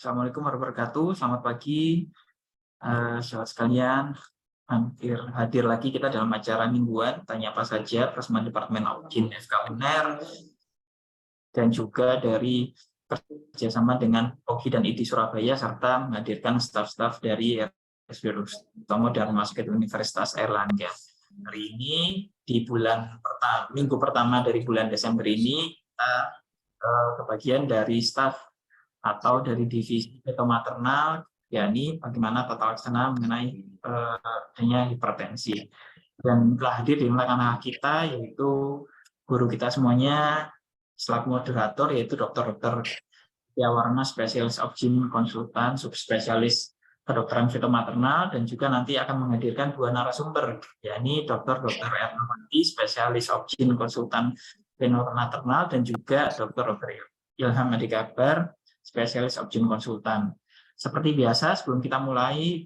Assalamualaikum warahmatullahi wabarakatuh. Selamat pagi, sahabat sekalian. Hampir hadir lagi kita dalam acara mingguan Tanya Apa Saja bersama Departemen Opjin FK UNER dan juga dari kerjasama dengan OGI dan ITI Surabaya serta menghadirkan staf-staf dari RSUD Sutomo dan Rumah Sakit Universitas Airlangga. Hari ini di minggu pertama dari bulan Desember ini kita kebagian dari staf atau dari divisi feto maternal, yakni bagaimana tata laksana mengenai adanya hipertensi. Dan telah hadir di tengah kita yaitu guru kita semuanya selaku moderator, yaitu Dr. Tia Warna, spesialis Opjin konsultan, subspesialis kedokteran feto maternal, dan juga nanti akan menghadirkan dua narasumber, yakni Dr. Ernawati, spesialis Opjin konsultan feto maternal, dan juga Dr. Ilham Adikabar, spesialis Opjin konsultan. Seperti biasa, sebelum kita mulai,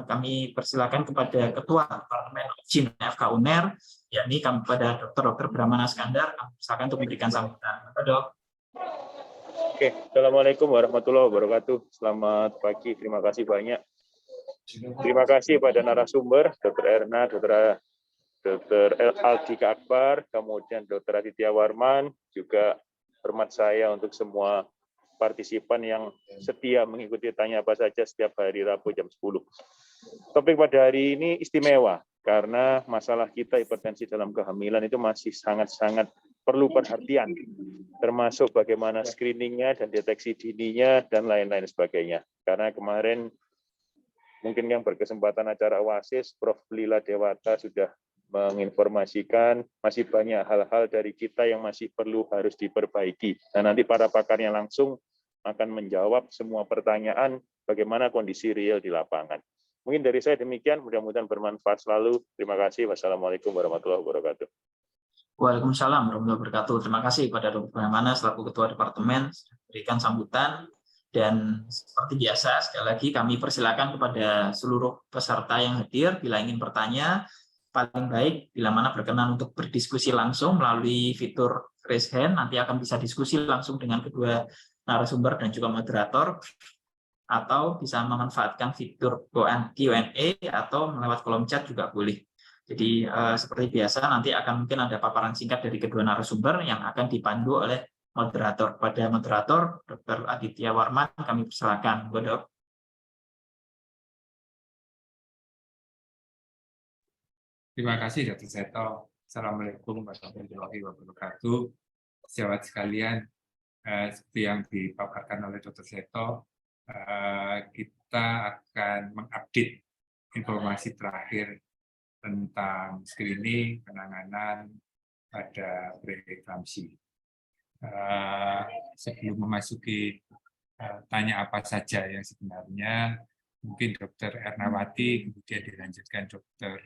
kami persilakan kepada Ketua Departemen Opjin FK UNER, yakni kepada Dr. Brahmana Skandar, silakan untuk memberikan sambutan. Dok. Oke, Assalamualaikum warahmatullahi wabarakatuh. Selamat pagi, terima kasih banyak. Terima kasih pada narasumber, Dr. Erna, Dr. Aldika Akbar, kemudian Dr. Aditya Warman, juga hormat saya untuk semua partisipan yang setia mengikuti Tanya Apa Saja setiap hari Rabu jam 10. Topik pada hari ini istimewa, karena masalah kita hipertensi dalam kehamilan itu masih sangat-sangat perlu perhatian, termasuk bagaimana screeningnya dan deteksi dininya dan lain-lain sebagainya. Karena kemarin mungkin yang berkesempatan acara OASIS, Prof. Lila Dewata sudah menginformasikan masih banyak hal-hal dari kita yang masih perlu harus diperbaiki. Dan nanti para pakarnya langsung akan menjawab semua pertanyaan bagaimana kondisi real di lapangan. Mungkin dari saya demikian, mudah-mudahan bermanfaat selalu. Terima kasih. Wassalamualaikum warahmatullahi wabarakatuh. Waalaikumsalam warahmatullahi wabarakatuh. Terima kasih kepada Dr. Brahmana selaku Ketua Departemen berikan sambutan, dan seperti biasa sekali lagi kami persilakan kepada seluruh peserta yang hadir bila ingin bertanya, paling baik bila mana berkenan untuk berdiskusi langsung melalui fitur raise hand, nanti akan bisa diskusi langsung dengan kedua narasumber dan juga moderator, atau bisa memanfaatkan fitur Q&A atau melewat kolom chat juga boleh. Jadi seperti biasa nanti akan mungkin ada paparan singkat dari kedua narasumber yang akan dipandu oleh moderator. Pada moderator Dr. Aditya Warman kami persilakan, Dok. Terima kasih Dr. Seto. Assalamualaikum warahmatullahi wabarakatuh. Sahabat sekalian, seperti yang dipaparkan oleh Dr. Seto, kita akan mengupdate informasi terakhir tentang screening penanganan pada preeklamsi. Sebelum memasuki tanya apa saja yang sebenarnya, mungkin Dr. Ernawati, kemudian dilanjutkan Dr.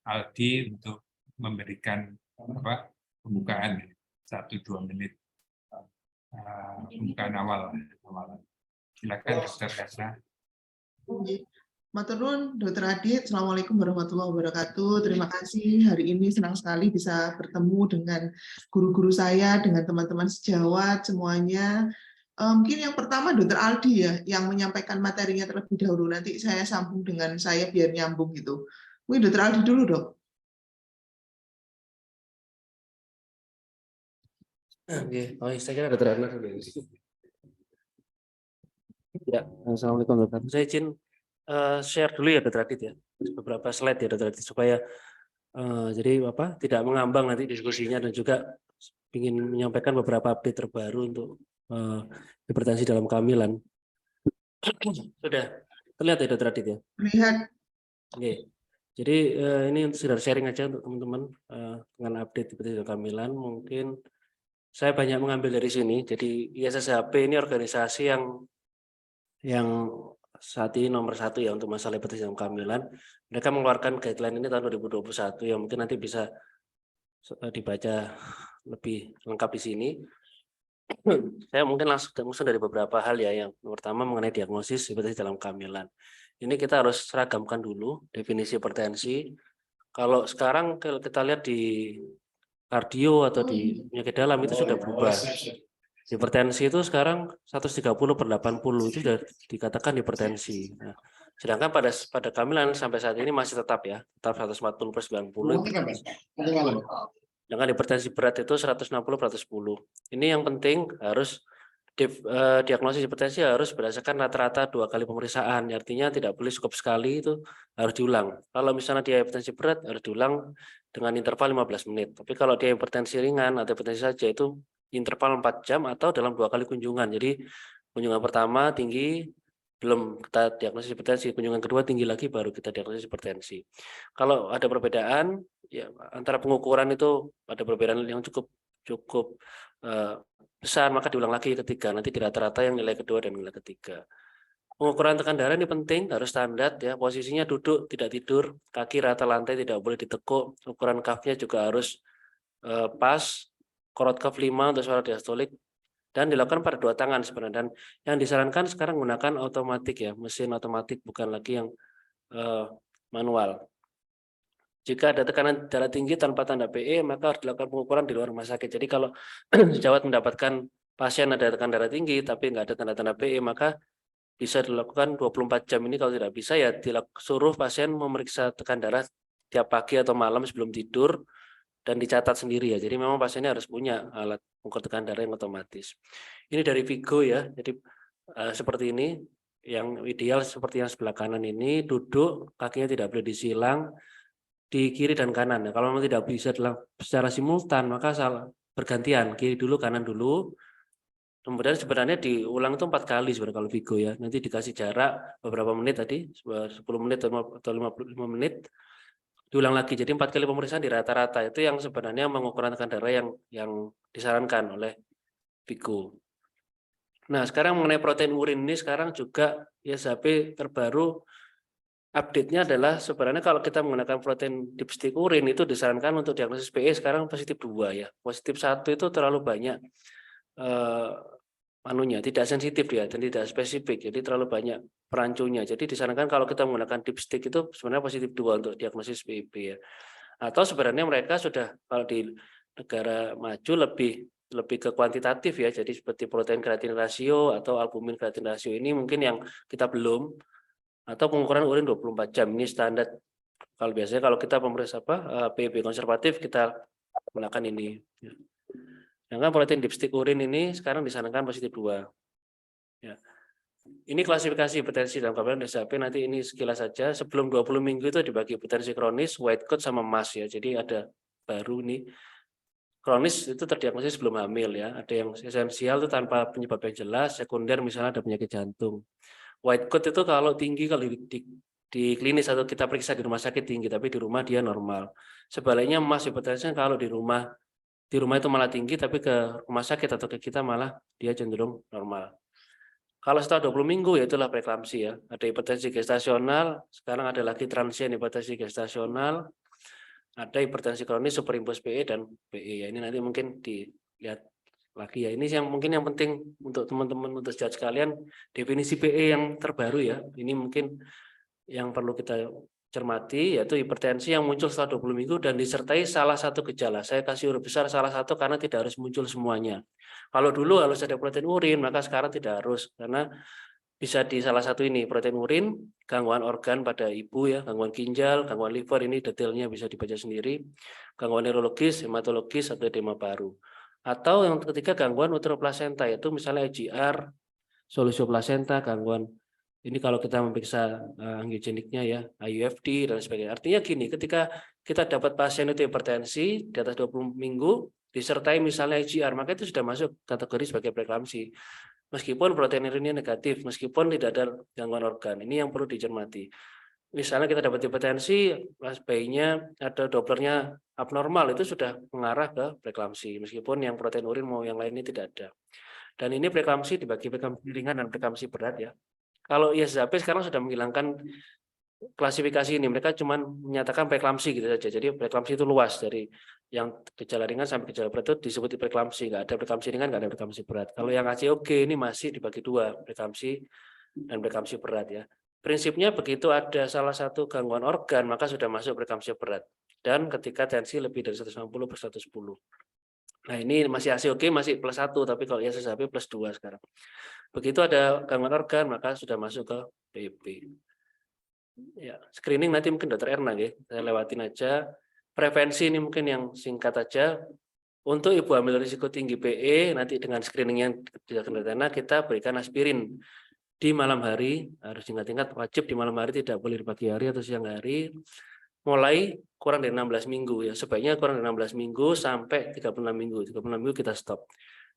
Aldi untuk memberikan pembukaan 1-2 menit pembukaan awal. Silakan Dr. Erna. Matur nuwun Dr. Adit. Assalamualaikum warahmatullahi wabarakatuh. Terima kasih, hari ini senang sekali bisa bertemu dengan guru-guru saya, dengan teman-teman sejawat semuanya. Mungkin yang pertama Dr. Aldi ya, yang menyampaikan materinya terlebih dahulu. Nanti saya sambung dengan saya biar nyambung gitu. Mungkin Dr. Aldi dulu, Dok. Saya kira Dr. Erna. Ya, Assalamualaikum Dr. Saya izin share dulu ya Dr. Adit ya, beberapa slide ya Dr. Adit supaya jadi tidak mengambang nanti diskusinya, dan juga ingin menyampaikan beberapa update terbaru untuk hipertensi dalam kehamilan. Sudah terlihat ya Dr. Adit ya? Lihat. Oke. Jadi ini sudah sharing aja untuk teman-teman dengan update hipertensi dalam kehamilan. Mungkin saya banyak mengambil dari sini. Jadi ISSHP ini organisasi yang saat ini nomor 1 ya untuk masalah hipertensi dalam kehamilan. Mereka mengeluarkan guideline ini tahun 2021 yang mungkin nanti bisa dibaca lebih lengkap di sini. Saya mungkin langsung dari beberapa hal ya. Yang pertama mengenai diagnosis hipertensi dalam kehamilan. Ini kita harus seragamkan dulu definisi hipertensi. Kalau sekarang kita lihat di kardio atau di penyakit dalam itu sudah berubah. Hipertensi itu sekarang 130/80 itu sudah dikatakan hipertensi. Nah, sedangkan pada kehamilan sampai saat ini masih tetap 140/90. Dengan hipertensi berat itu 160/110. Ini yang penting harus diagnosis hipertensi harus berdasarkan rata-rata 2 kali pemeriksaan. Artinya tidak boleh cukup sekali, itu harus diulang. Kalau misalnya dia hipertensi berat harus diulang dengan interval 15 menit. Tapi kalau dia hipertensi ringan atau hipertensi saja itu interval 4 jam atau dalam 2 kali kunjungan. Jadi kunjungan pertama tinggi, belum kita diagnosis hipertensi, kunjungan kedua tinggi lagi baru kita diagnosis hipertensi. Kalau ada perbedaan ya antara pengukuran itu ada perbedaan yang cukup besar, maka diulang lagi ketiga, nanti di rata-rata yang nilai kedua dan nilai ketiga. Pengukuran tekan darah ini penting, harus standar ya, posisinya duduk, tidak tidur, kaki rata lantai, tidak boleh ditekuk, ukuran cuff-nya juga harus pas, korot cuff 5 untuk suara diastolik, dan dilakukan pada 2 tangan sebenarnya. Dan yang disarankan sekarang menggunakan otomatik ya, mesin otomatik, bukan lagi yang manual. Jika ada tekanan darah tinggi tanpa tanda PE, maka harus dilakukan pengukuran di luar rumah sakit. Jadi kalau sejawat mendapatkan pasien ada tekanan darah tinggi, tapi nggak ada tanda-tanda PE, maka bisa dilakukan 24 jam ini. Kalau tidak bisa, ya suruh pasien memeriksa tekanan darah tiap pagi atau malam sebelum tidur, dan dicatat sendiri ya. Jadi memang pasiennya harus punya alat pengukur tekanan darah yang otomatis. Ini dari Vigo ya, jadi seperti ini. Yang ideal seperti yang sebelah kanan ini, duduk, kakinya tidak boleh disilang, di kiri dan kanan. Nah, kalau memang tidak bisa secara simultan, maka bergantian, kiri dulu, kanan dulu. Kemudian sebenarnya diulang itu 4 kali sebenarnya kalau Vigo ya. Nanti dikasih jarak beberapa menit tadi, 10 menit atau 55 menit. Diulang lagi. Jadi 4 kali pemeriksaan di rata-rata. Itu yang sebenarnya mengukur tekanan darah yang disarankan oleh Vigo. Nah, sekarang mengenai protein urin ini sekarang juga ISHP terbaru update-nya adalah sebenarnya kalau kita menggunakan protein dipstick urin itu disarankan untuk diagnosis PE sekarang positif 2 ya. Positif 1 itu terlalu banyak tidak sensitif dia dan tidak spesifik. Jadi terlalu banyak perancunya. Jadi disarankan kalau kita menggunakan dipstick itu sebenarnya positif 2 untuk diagnosis PIP ya. Atau sebenarnya mereka sudah kalau di negara maju lebih ke kuantitatif ya. Jadi seperti protein kreatin rasio atau albumin kreatin rasio ini mungkin yang kita belum. Atau pengukuran urin 24 jam ini standar. Kalau biasanya kalau kita pemeriksa PIP konservatif kita gunakan ini. Sedangkan protein dipstick urin ini sekarang disarankan positif 2. Ya. Ini klasifikasi hipertensi dalam kehamilan ISHP, nanti ini sekilas saja. Sebelum 20 minggu itu dibagi hipertensi kronis, white coat sama MAS ya. Jadi ada baru nih. Kronis itu terdiagnosis sebelum hamil ya. Ada yang esensial itu tanpa penyebab yang jelas, sekunder misalnya ada penyakit jantung. White coat itu kalau tinggi, kalau di klinis atau kita periksa di rumah sakit tinggi, tapi di rumah dia normal. Sebaliknya MAS hipertensi kalau di rumah itu malah tinggi, tapi ke rumah sakit atau ke kita malah dia cenderung normal. Kalau setelah 20 minggu ya itulah preeklamsi ya. Ada hipertensi gestasional, sekarang ada lagi transien hipertensi gestasional, ada hipertensi kronis superimpos PE dan PE ya. Ini nanti mungkin dilihat lagi ya. Ini yang mungkin yang penting untuk teman-teman untuk sejawat sekalian, definisi PE yang terbaru ya. Ini mungkin yang perlu kita cermati, yaitu hipertensi yang muncul setelah 20 minggu dan disertai salah satu gejala. Saya kasih huruf besar salah satu karena tidak harus muncul semuanya. Kalau dulu harus ada protein urin, maka sekarang tidak harus karena bisa di salah satu ini protein urin, gangguan organ pada ibu ya, gangguan ginjal, gangguan liver, ini detailnya bisa dibaca sendiri, gangguan neurologis, hematologis atau edema paru. Atau yang ketiga gangguan uteroplasenta, yaitu misalnya EGR, solusio plasenta, gangguan ini kalau kita memeriksa angiogeniknya ya, IUFD dan sebagainya. Artinya gini, ketika kita dapat pasien itu hipertensi di atas 20 minggu disertai misalnya EGR, maka itu sudah masuk kategori sebagai preeklamsi. Meskipun protein urinnya negatif, meskipun tidak ada gangguan organ, ini yang perlu dicermati. Misalnya kita dapat hipertensi, bayinya ada Dopplernya abnormal, itu sudah mengarah ke preeklamsi, meskipun yang protein urin mau yang lainnya tidak ada. Dan ini preeklamsi dibagi preeklamsi ringan dan preeklamsi berat ya. Kalau ISHP sekarang sudah menghilangkan klasifikasi ini, mereka cuma menyatakan preeklamsi gitu saja. Jadi preeklamsi itu luas dari yang gejala ringan sampai gejala berat itu disebut preeklamsi. Nggak ada preeklamsi ringan, nggak ada preeklamsi berat. Kalau yang ACOG ini masih dibagi 2, preeklamsi dan preeklamsi berat ya. Prinsipnya begitu ada salah satu gangguan organ, maka sudah masuk preeklamsi berat. Dan ketika tensi lebih dari 160/110. Nah, ini masih ACOG masih +1, tapi kalau ISSHP +2 sekarang. Begitu ada gangguan organ, maka sudah masuk ke PIP. Ya, screening nanti mungkin Dr. Erna ya, saya lewatin aja. Prevensi ini mungkin yang singkat aja. Untuk ibu hamil risiko tinggi PE, nanti dengan screening yang tidak kita berikan aspirin di malam hari, harus diingat-ingat wajib di malam hari, tidak boleh di pagi hari atau siang hari. Mulai kurang dari 16 minggu ya, sebaiknya kurang dari 16 minggu sampai 36 minggu. 36 minggu kita stop.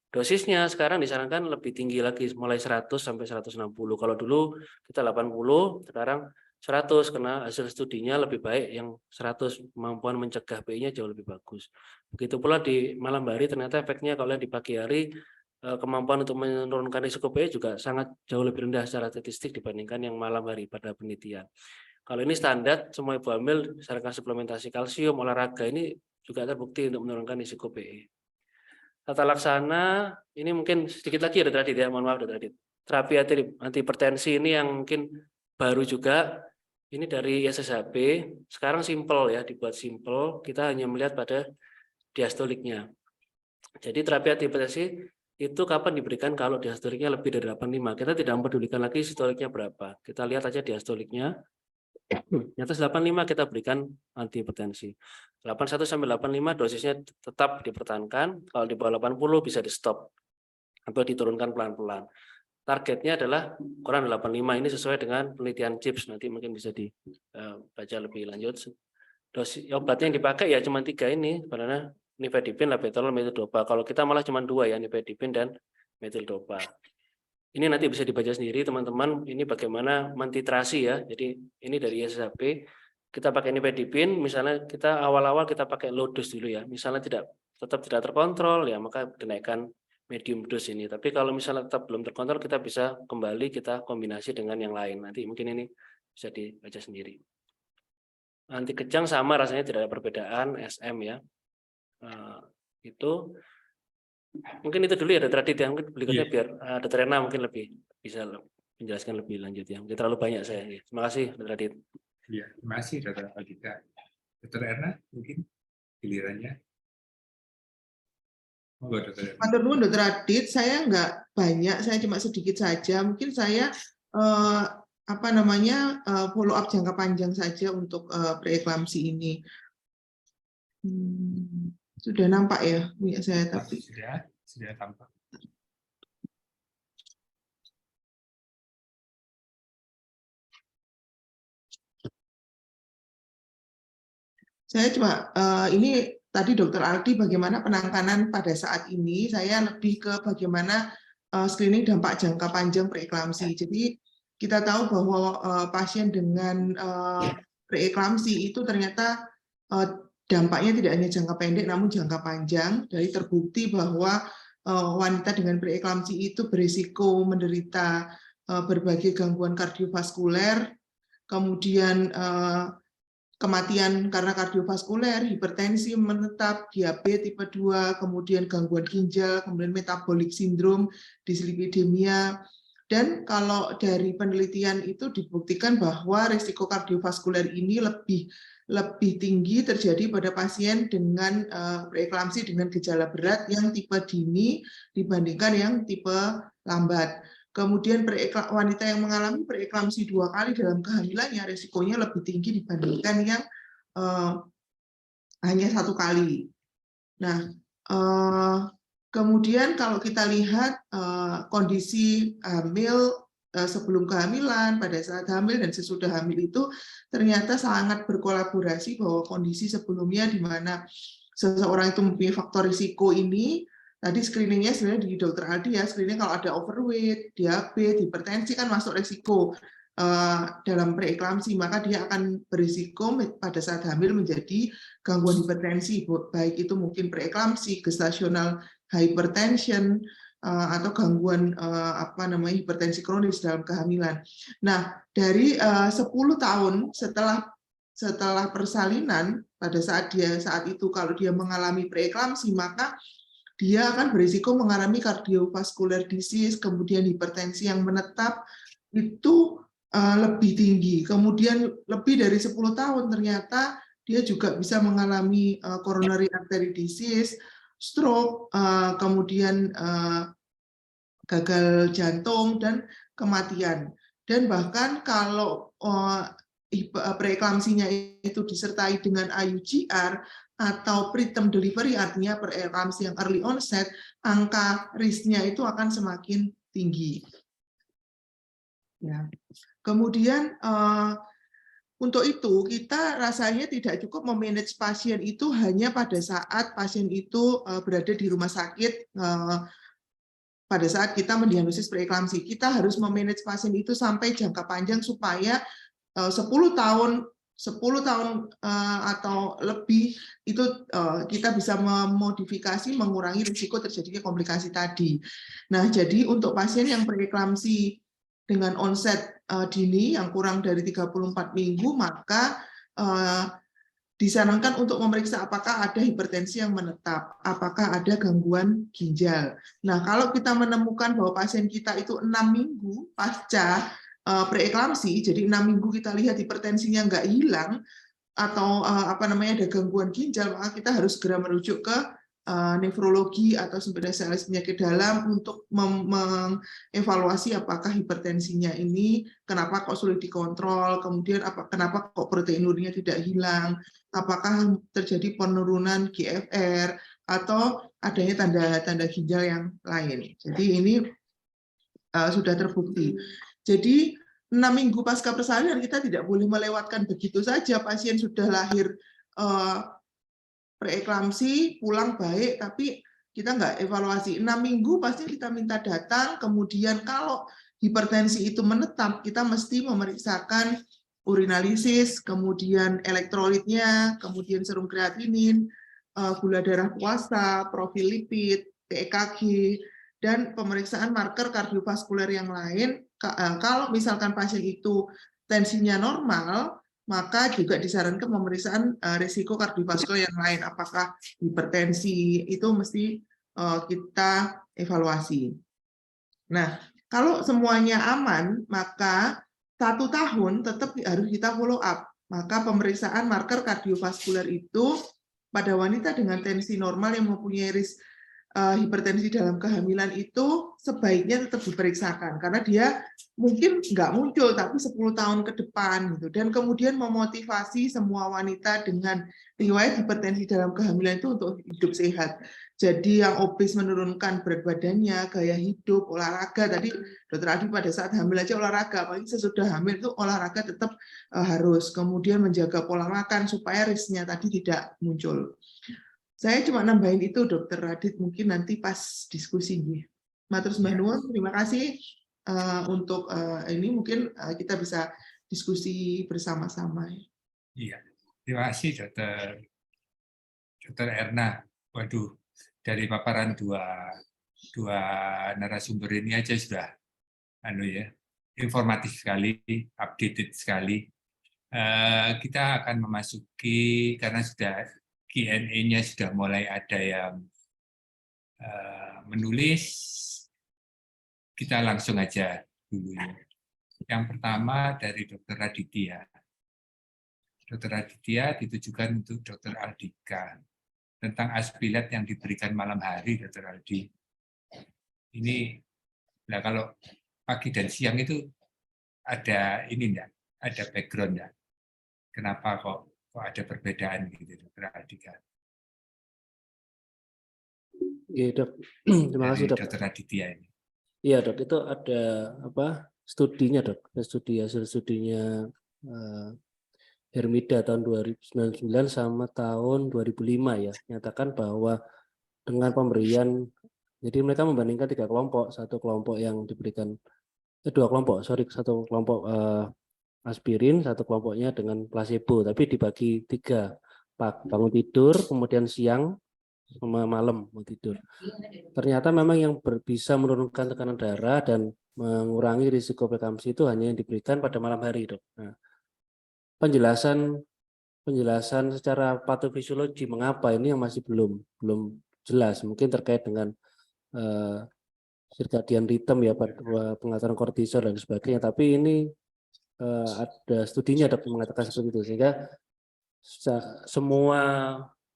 Dosisnya sekarang disarankan lebih tinggi lagi, mulai 100 sampai 160. Kalau dulu kita 80, sekarang 100 karena hasil studinya lebih baik yang 100, kemampuan mencegah PI-nya jauh lebih bagus. Begitu pula di malam hari, ternyata efeknya kalau di pagi hari kemampuan untuk menurunkan risiko PI juga sangat jauh lebih rendah secara statistik dibandingkan yang malam hari pada penelitian. Kalau ini standar, semua ibu hamil disarankan suplementasi kalsium, olahraga, ini juga terbukti untuk menurunkan risiko PE. Tata laksana, ini mungkin sedikit lagi ada tadi ya, mohon maaf ada tadi. Terapi antihipertensi ini yang mungkin baru juga, ini dari ISSHP, sekarang simple ya, dibuat simple, kita hanya melihat pada diastoliknya. Jadi terapi antihipertensi itu kapan diberikan kalau diastoliknya lebih dari 85. Kita tidak mempedulikan lagi sistoliknya berapa. Kita lihat aja diastoliknya. Di atas 85 kita berikan antihipertensi. 81 sampai 85 dosisnya tetap dipertahankan. Kalau di bawah 80 bisa di stop atau diturunkan pelan-pelan. Targetnya adalah kurang dari 85. Ini sesuai dengan penelitian CHIPS. Nanti mungkin bisa dibaca lebih lanjut. Dosis obatnya yang dipakai ya cuma 3 ini, sebenarnya nifedipin, labetalol, metyldopa. Kalau kita malah cuma 2 ya, nifedipin dan metyldopa. Ini nanti bisa dibaca sendiri teman-teman. Ini bagaimana mentitrasi ya. Jadi ini dari ISSHP. Kita pakai nifedipin, misalnya kita awal-awal kita pakai low dose dulu ya. Misalnya tetap tidak terkontrol ya, maka dinaikkan medium dose ini. Tapi kalau misalnya tetap belum terkontrol, kita bisa kembali kita kombinasi dengan yang lain. Nanti mungkin ini bisa dibaca sendiri. Anti kejang sama rasanya tidak ada perbedaan, SM ya. Itu mungkin itu dulu ya Dr. Adit yang berikutnya biar Dr. Erna mungkin lebih bisa menjelaskan lebih lanjut ya. Mungkin terlalu banyak saya. Ya. Terima kasih Dr. Adit. Iya, terima kasih Dr. Adita. Dr. Erna mungkin gilirannya. Oh, Dr. Erna. Matur nuwun Dr. Adit, saya nggak banyak, saya cuma sedikit saja. Mungkin saya follow up jangka panjang saja untuk preeklamsi ini. Sudah nampak ya punya saya tapi sudah tampak. Saya cuma ini tadi Dr. Aldi bagaimana penanganan pada saat ini, saya lebih ke bagaimana screening dampak jangka panjang preeklamsi. Jadi kita tahu bahwa pasien dengan preeklamsi itu ternyata dampaknya tidak hanya jangka pendek namun jangka panjang. Dari terbukti bahwa wanita dengan preeklamsi itu berisiko menderita berbagai gangguan kardiovaskuler, kemudian kematian karena kardiovaskuler, hipertensi menetap, diabetes tipe 2, kemudian gangguan ginjal, kemudian metabolic syndrome, dislipidemia. Dan kalau dari penelitian itu dibuktikan bahwa risiko kardiovaskuler ini lebih tinggi terjadi pada pasien dengan preeklamsi dengan gejala berat yang tipe dini dibandingkan yang tipe lambat. Kemudian wanita yang mengalami preeklamsi 2 kali dalam kehamilannya risikonya lebih tinggi dibandingkan yang hanya 1 kali. Nah, kemudian kalau kita lihat kondisi hamil sebelum kehamilan, pada saat hamil dan sesudah hamil itu ternyata sangat berkolaborasi bahwa kondisi sebelumnya di mana seseorang itu mempunyai faktor risiko ini. Tadi screeningnya sebenarnya di Dr. Aldi ya, screening kalau ada overweight, diabetes, hipertensi kan masuk risiko dalam preeklamsi, maka dia akan berisiko pada saat hamil menjadi gangguan hipertensi, baik itu mungkin preeklamsi, gestational hypertension, atau gangguan hipertensi kronis dalam kehamilan. Nah, dari 10 tahun setelah persalinan, pada saat itu kalau dia mengalami preeklamsi, maka dia akan berisiko mengalami cardiovascular disease, kemudian hipertensi yang menetap itu lebih tinggi. Kemudian lebih dari 10 tahun ternyata dia juga bisa mengalami coronary artery disease, stroke, kemudian gagal jantung, dan kematian. Dan bahkan kalau preeklamsinya itu disertai dengan IUGR atau preterm delivery, artinya preeklamsi yang early onset, angka risknya itu akan semakin tinggi. Ya. Kemudian untuk itu kita rasanya tidak cukup memanage pasien itu hanya pada saat pasien itu berada di rumah sakit. Pada saat kita mendiagnosis preeklamsi, kita harus memanage pasien itu sampai jangka panjang supaya 10 tahun atau lebih itu kita bisa memodifikasi, mengurangi risiko terjadinya komplikasi tadi. Nah, jadi untuk pasien yang preeklamsi dengan onset dini yang kurang dari 34 minggu, maka disarankan untuk memeriksa apakah ada hipertensi yang menetap, apakah ada gangguan ginjal. Nah, kalau kita menemukan bahwa pasien kita itu 6 minggu pasca preeklamsi, jadi 6 minggu kita lihat hipertensinya nggak hilang, atau ada gangguan ginjal, maka kita harus segera merujuk ke nefrologi atau spesialis penyakit dalam untuk mengevaluasi apakah hipertensinya ini kenapa kok sulit dikontrol, kemudian kenapa kok proteinurinya tidak hilang, apakah terjadi penurunan GFR atau adanya tanda-tanda ginjal yang lain. Jadi ini sudah terbukti. Jadi 6 minggu pasca persalinan kita tidak boleh melewatkan begitu saja. Pasien sudah lahir preeklamsi, pulang baik, tapi kita nggak evaluasi. 6 minggu pasti kita minta datang, kemudian kalau hipertensi itu menetap, kita mesti memeriksakan urinalisis, kemudian elektrolitnya, kemudian serum kreatinin, gula darah puasa, profil lipid, EKG, dan pemeriksaan marker kardiovaskuler yang lain. Kalau misalkan pasien itu tensinya normal, maka juga disarankan pemeriksaan risiko kardiovaskuler yang lain. Apakah hipertensi, itu mesti kita evaluasi. Nah, kalau semuanya aman, maka 1 tahun tetap harus kita follow up. Maka pemeriksaan marker kardiovaskuler itu pada wanita dengan tensi normal yang mempunyai risk hipertensi dalam kehamilan itu sebaiknya tetap diperiksakan karena dia mungkin nggak muncul tapi 10 tahun ke depan gitu. Dan kemudian memotivasi semua wanita dengan riwayat hipertensi dalam kehamilan itu untuk hidup sehat. Jadi yang obes menurunkan berat badannya, gaya hidup, olahraga. Tadi Dr. Adi pada saat hamil aja olahraga, apalagi sesudah hamil itu olahraga tetap harus. Kemudian menjaga pola makan supaya risknya tadi tidak muncul. Saya cuma nambahin itu, Dr. Radit, mungkin nanti pas diskusi. Matur sembah nuwun, terima kasih untuk ini mungkin kita bisa diskusi bersama-sama. Iya, terima kasih Dr. Erna. Waduh, dari paparan dua narasumber ini aja sudah informatif sekali, updated sekali. Kita akan memasuki karena sudah Q&A-nya sudah mulai ada yang menulis, kita langsung aja dulu. Yang pertama dari Dr. Raditya. Dr. Raditya ditujukan untuk Dr. Aldika tentang aspilat yang diberikan malam hari, Dr. Aldi. Ini, nah kalau pagi dan siang itu ada ini enggak? Ada background enggak? Kenapa kok ada perbedaan gitu, Dr. Aldika? Iya, Dok. Terima kasih, Dok. Dr. Raditya ini. Iya, Dok. Itu ada studinya, Dok. Hasil studinya Hermida tahun 2099 sama tahun 2005 ya, menyatakan bahwa dengan pemberian, jadi mereka membandingkan 3 kelompok, satu kelompok yang diberikan, 2 kelompok, satu kelompok aspirin, satu kelompoknya dengan placebo, tapi dibagi 3, bangun tidur, kemudian siang, sama malam mau tidur. Ternyata memang yang bisa menurunkan tekanan darah dan mengurangi risiko preeklamsi itu hanya yang diberikan pada malam hari, Dok. Nah, penjelasan secara patofisiologi mengapa ini yang masih belum jelas, mungkin terkait dengan circadian rhythm ya, pengaturan kortisol dan sebagainya, tapi ini ada studinya Dok mengatakan seperti itu, sehingga semua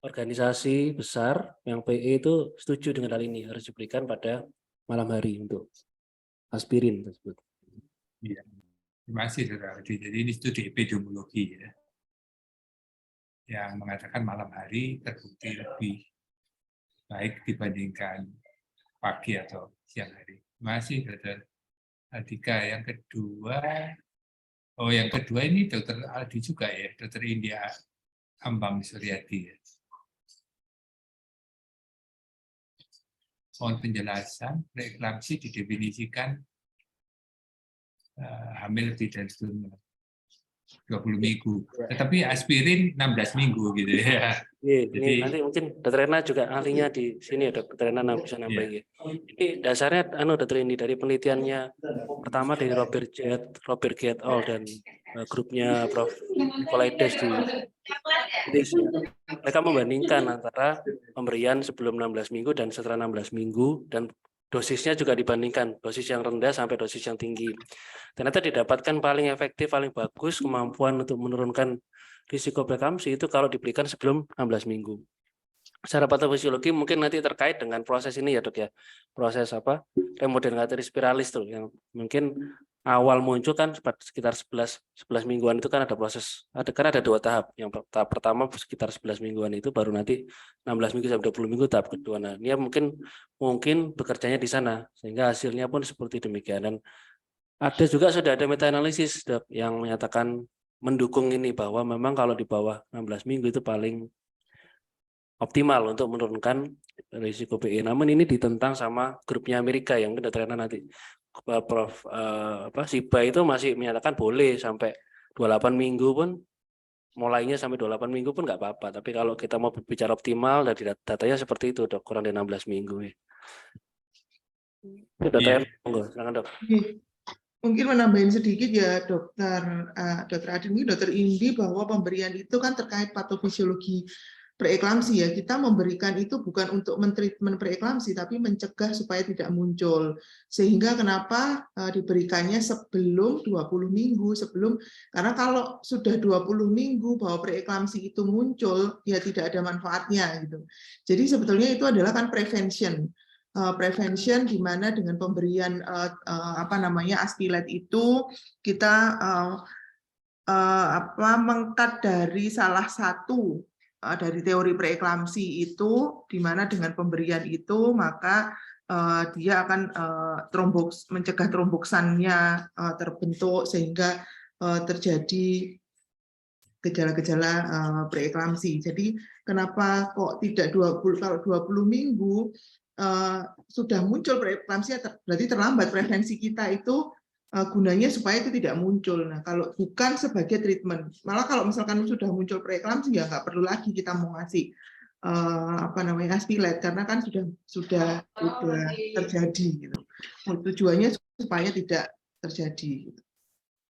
organisasi besar yang PE itu setuju dengan hal ini, harus diberikan pada malam hari untuk aspirin tersebut. Iya. Terima kasih, Dr. Aldi. Jadi ini studi epidemiologi ya, yang mengatakan malam hari terbukti lebih baik dibandingkan pagi atau siang hari. Terima kasih, Dr. Aldika. Yang kedua ini Dr. Aldi juga ya, Dr. India Ambang Suryadi. Ya. Mohon penjelasan, preeklamsi didefinisikan hamil lebih dari 20 minggu. Tetapi aspirin 16 minggu gitu ya. Ini nanti mungkin Dr. Rena juga ahlinya di sini ya, Dr. Rena bisa nambah ya. Ini dasarnya Dr. Indi dari penelitiannya pertama dari Robert G. et al. Dan grupnya Prof. Nicolaides di Indonesia. Mereka membandingkan antara pemberian sebelum 16 minggu dan setelah 16 minggu, dan dosisnya juga dibandingkan, dosis yang rendah sampai dosis yang tinggi. Ternyata didapatkan paling efektif, paling bagus kemampuan untuk menurunkan risiko preeklamsi itu kalau diberikan sebelum 16 minggu. Secara patofisiologi mungkin nanti terkait dengan proses ini ya Dok ya, proses remodeling arteria spiralis tuh yang mungkin awal muncul kan sekitar 11 mingguan itu kan ada proses, kan ada 2 tahap. Yang tahap pertama sekitar 11 mingguan itu, baru nanti 16 minggu sampai 20 minggu tahap kedua. Nah, ini mungkin bekerjanya di sana sehingga hasilnya pun seperti demikian. Dan ada juga sudah ada meta analisis Dok yang menyatakan mendukung ini bahwa memang kalau di bawah 16 minggu itu paling optimal untuk menurunkan risiko PE. Namun ini ditentang sama grupnya Amerika yang kita ternyata nanti Prof. Siba itu masih menyatakan boleh sampai 28 minggu pun, mulainya sampai 28 minggu pun nggak apa-apa. Tapi kalau kita mau berbicara optimal, dari datanya seperti itu Dok, kurang dari 16 minggu. Itu datanya, silakan Dok. Mungkin menambahin sedikit ya Dr. Adi, Dr. Indi, bahwa pemberian itu kan terkait patofisiologi preeklamsi ya. Kita memberikan itu bukan untuk mentreatment preeklamsi, tapi mencegah supaya tidak muncul. Sehingga kenapa diberikannya sebelum 20 minggu, karena kalau sudah 20 minggu bahwa preeklamsi itu muncul, ya tidak ada manfaatnya gitu. Jadi sebetulnya itu adalah kan prevention di mana dengan pemberian aspilet itu kita mengkat dari salah satu dari teori preeklamsi itu, di mana dengan pemberian itu maka dia akan mencegah tromboksannya terbentuk sehingga terjadi gejala-gejala preeklamsi. Jadi kenapa kok tidak 20 minggu sudah muncul preeklamsi, berarti terlambat. Prevensi kita itu gunanya supaya itu tidak muncul. Nah, kalau bukan sebagai treatment, malah kalau misalkan sudah muncul preeklamsi ya nggak perlu lagi kita mau ngasih aspilet, karena kan sudah terjadi gitu. Tujuannya supaya tidak terjadi. Gitu.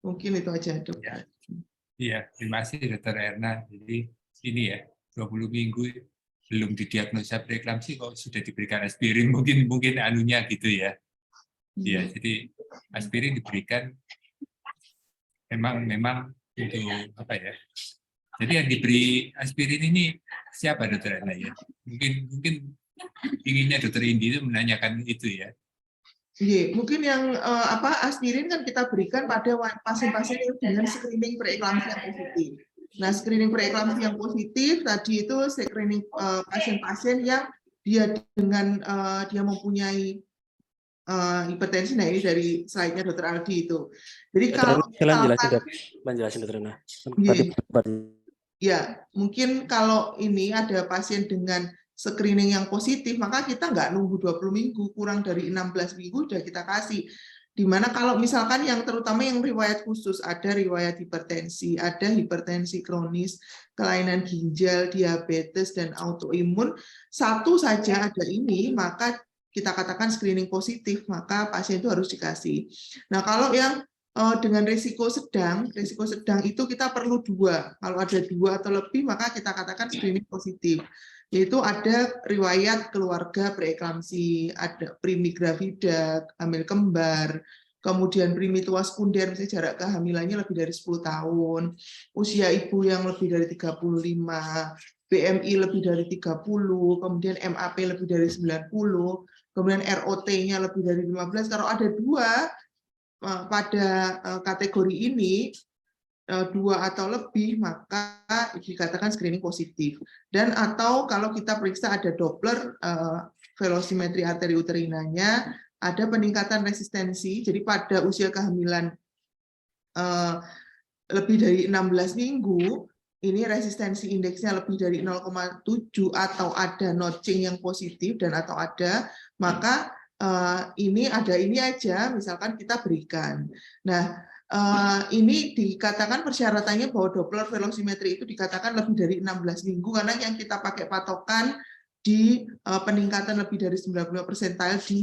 Mungkin itu aja, Dok. Iya, terima kasih Dr. Erna. Jadi ini ya, 20 minggu belum didiagnosa preeklamsi kok sudah diberikan aspirin, mungkin anunya gitu ya. Ya, jadi aspirin diberikan memang untuk apa ya? Jadi yang diberi aspirin ini siapa Dr. Erna ya? Mungkin inginnya Dr. Indi itu menanyakan itu ya. Iya, mungkin yang aspirin kan kita berikan pada pasien-pasien yang dengan screening preeklamsi yang positif. Nah, screening preeklamsi yang positif tadi itu screening pasien-pasien yang dia mempunyai hipertensi. Nah, ini dari slide-nya Dr. Aldi itu. Jadi kalau jelasin Dr. Rena. Ya, mungkin kalau ini ada pasien dengan screening yang positif, maka kita nggak nunggu 20 minggu, kurang dari 16 minggu sudah kita kasih. Dimana kalau misalkan yang terutama yang riwayat khusus, ada riwayat hipertensi, ada hipertensi kronis, kelainan ginjal, diabetes, dan autoimun, satu saja ada ini, maka kita katakan screening positif, maka pasien itu harus dikasih. Nah, kalau yang dengan risiko sedang itu kita perlu 2. Kalau ada 2 atau lebih, maka kita katakan screening positif. Yaitu ada riwayat keluarga preeklamsi, ada primigravida, hamil kembar, kemudian primitua sekunder, misalnya jarak kehamilannya lebih dari 10 tahun, usia ibu yang lebih dari 35, BMI lebih dari 30, kemudian MAP lebih dari 90, kemudian ROT-nya lebih dari 15. Kalau ada 2 pada kategori ini, 2 atau lebih, maka dikatakan screening positif. Dan atau kalau kita periksa ada Doppler velocimetri arteri uterinanya, ada peningkatan resistensi. Jadi pada usia kehamilan lebih dari 16 minggu, ini resistensi indeksnya lebih dari 0,7 atau ada notching yang positif dan atau ada, maka ini ada ini aja, misalkan kita berikan. Nah, ini dikatakan persyaratannya bahwa Doppler velocimetri itu dikatakan lebih dari 16 minggu karena yang kita pakai patokan di peningkatan lebih dari 90 persentil di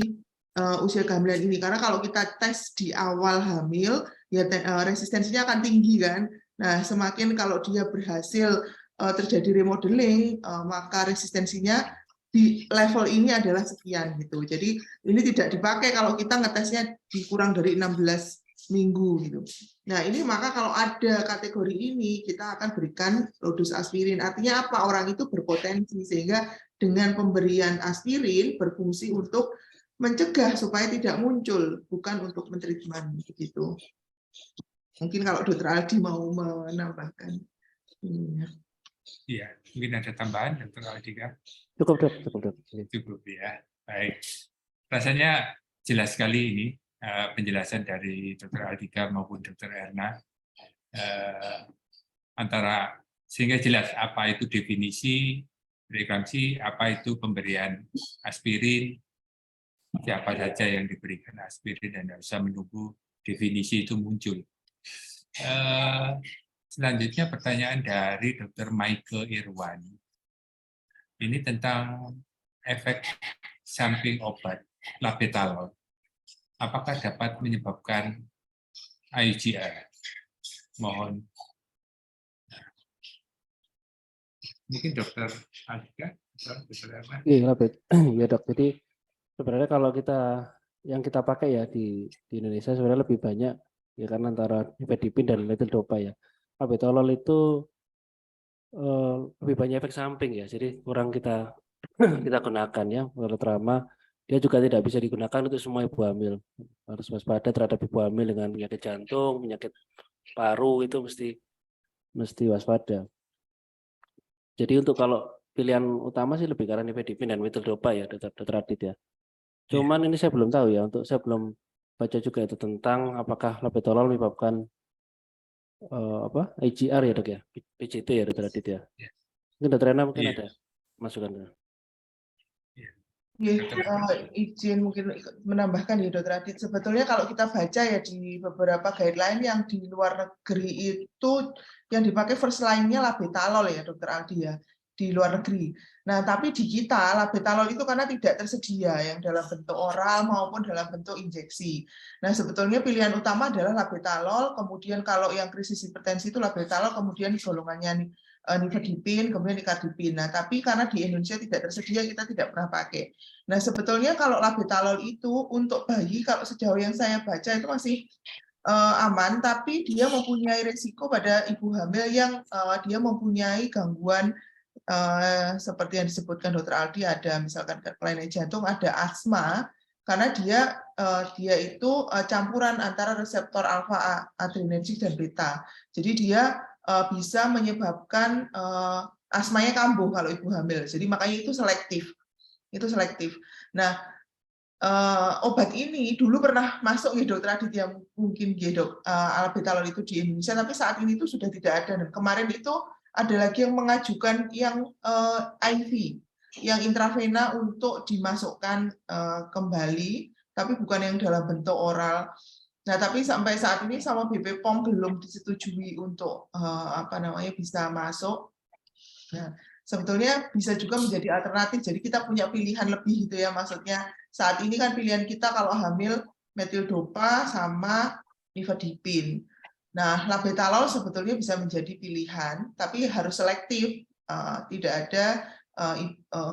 usia kehamilan ini. Karena kalau kita tes di awal hamil, ya resistensinya akan tinggi kan. Nah, semakin kalau dia berhasil terjadi remodeling, maka resistensinya di level ini adalah sekian gitu. Jadi ini tidak dipakai kalau kita ngetesnya di kurang dari 16 minggu gitu. Nah, ini maka kalau ada kategori ini kita akan berikan low dose aspirin. Artinya apa? Orang itu berpotensi sehingga dengan pemberian aspirin berfungsi untuk mencegah supaya tidak muncul, bukan untuk mentreatment begitu. Mungkin kalau Dr. Aldi mau menambahkan. Iya, mungkin ada tambahan, Dr. Aldika? Cukup, Dok. Cukup ya. Baik. Rasanya jelas sekali ini penjelasan dari Dr. Aldika maupun Dr. Erna, antara sehingga jelas apa itu definisi preeklamsi, apa itu pemberian aspirin, siapa saja yang diberikan aspirin, dan tidak usah menunggu definisi itu muncul. Selanjutnya pertanyaan dari Dr. Michael Irwan. Ini tentang efek samping obat labetalol. Apakah dapat menyebabkan IGR? Mohon. Mungkin Dr. Aldika, Dr. Erna. Iya, ya Dok. Jadi sebenarnya kalau yang kita pakai ya di Indonesia sebenarnya lebih banyak ya karena antara nifedipin dan levodopa ya. Labetalol itu lebih banyak efek samping ya. Jadi kurang kita gunakan ya. Terutama dia juga tidak bisa digunakan untuk semua ibu hamil. Harus waspada terhadap ibu hamil dengan penyakit jantung, penyakit paru itu mesti waspada. Jadi untuk kalau pilihan utama sih lebih karena nifedipin dan levodopa ya, Dr. Adit ya. Cuman ini saya belum tahu ya, saya belum baca juga itu tentang apakah labetalol menyebabkan IGR ya Dok ya, PJT ya Dr. Adit ya. Mungkin Dr. Rena mungkin ada masukan. Izin mungkin menambahkan ya Dr. Adit, sebetulnya kalau kita baca ya di beberapa guideline yang di luar negeri itu yang dipakai first line-nya labetalol ya Dr. Aldi ya, di luar negeri. Nah, tapi di kita labetalol itu karena tidak tersedia yang dalam bentuk oral maupun dalam bentuk injeksi. Nah, sebetulnya pilihan utama adalah labetalol, kemudian kalau yang krisis hipertensi itu labetalol, kemudian golongannya nifedipin, kemudian nicardipin. Nah, tapi karena di Indonesia tidak tersedia, kita tidak pernah pakai. Nah, sebetulnya kalau labetalol itu untuk bayi, kalau sejauh yang saya baca itu masih aman, tapi dia mempunyai risiko pada ibu hamil yang dia mempunyai gangguan seperti yang disebutkan Dr. Aldi, ada misalkan kelainan jantung, ada asma, karena dia itu campuran antara reseptor alfa adrenergic dan beta. Jadi dia bisa menyebabkan asmanya kambuh kalau ibu hamil. Jadi makanya itu selektif. Nah, obat ini dulu pernah masuk ya Dr. Adit ya, mungkin ya Dok, labetalol itu di Indonesia, tapi saat ini itu sudah tidak ada. Dan kemarin itu ada lagi yang mengajukan yang IV, yang intravena untuk dimasukkan kembali, tapi bukan yang dalam bentuk oral. Nah, tapi sampai saat ini sama BP POM belum disetujui untuk bisa masuk. Nah, sebetulnya bisa juga menjadi alternatif. Jadi kita punya pilihan lebih gitu ya, maksudnya saat ini kan pilihan kita kalau hamil metildopa sama nifedipin. Nah, labetalol sebetulnya bisa menjadi pilihan, tapi harus selektif. Tidak ada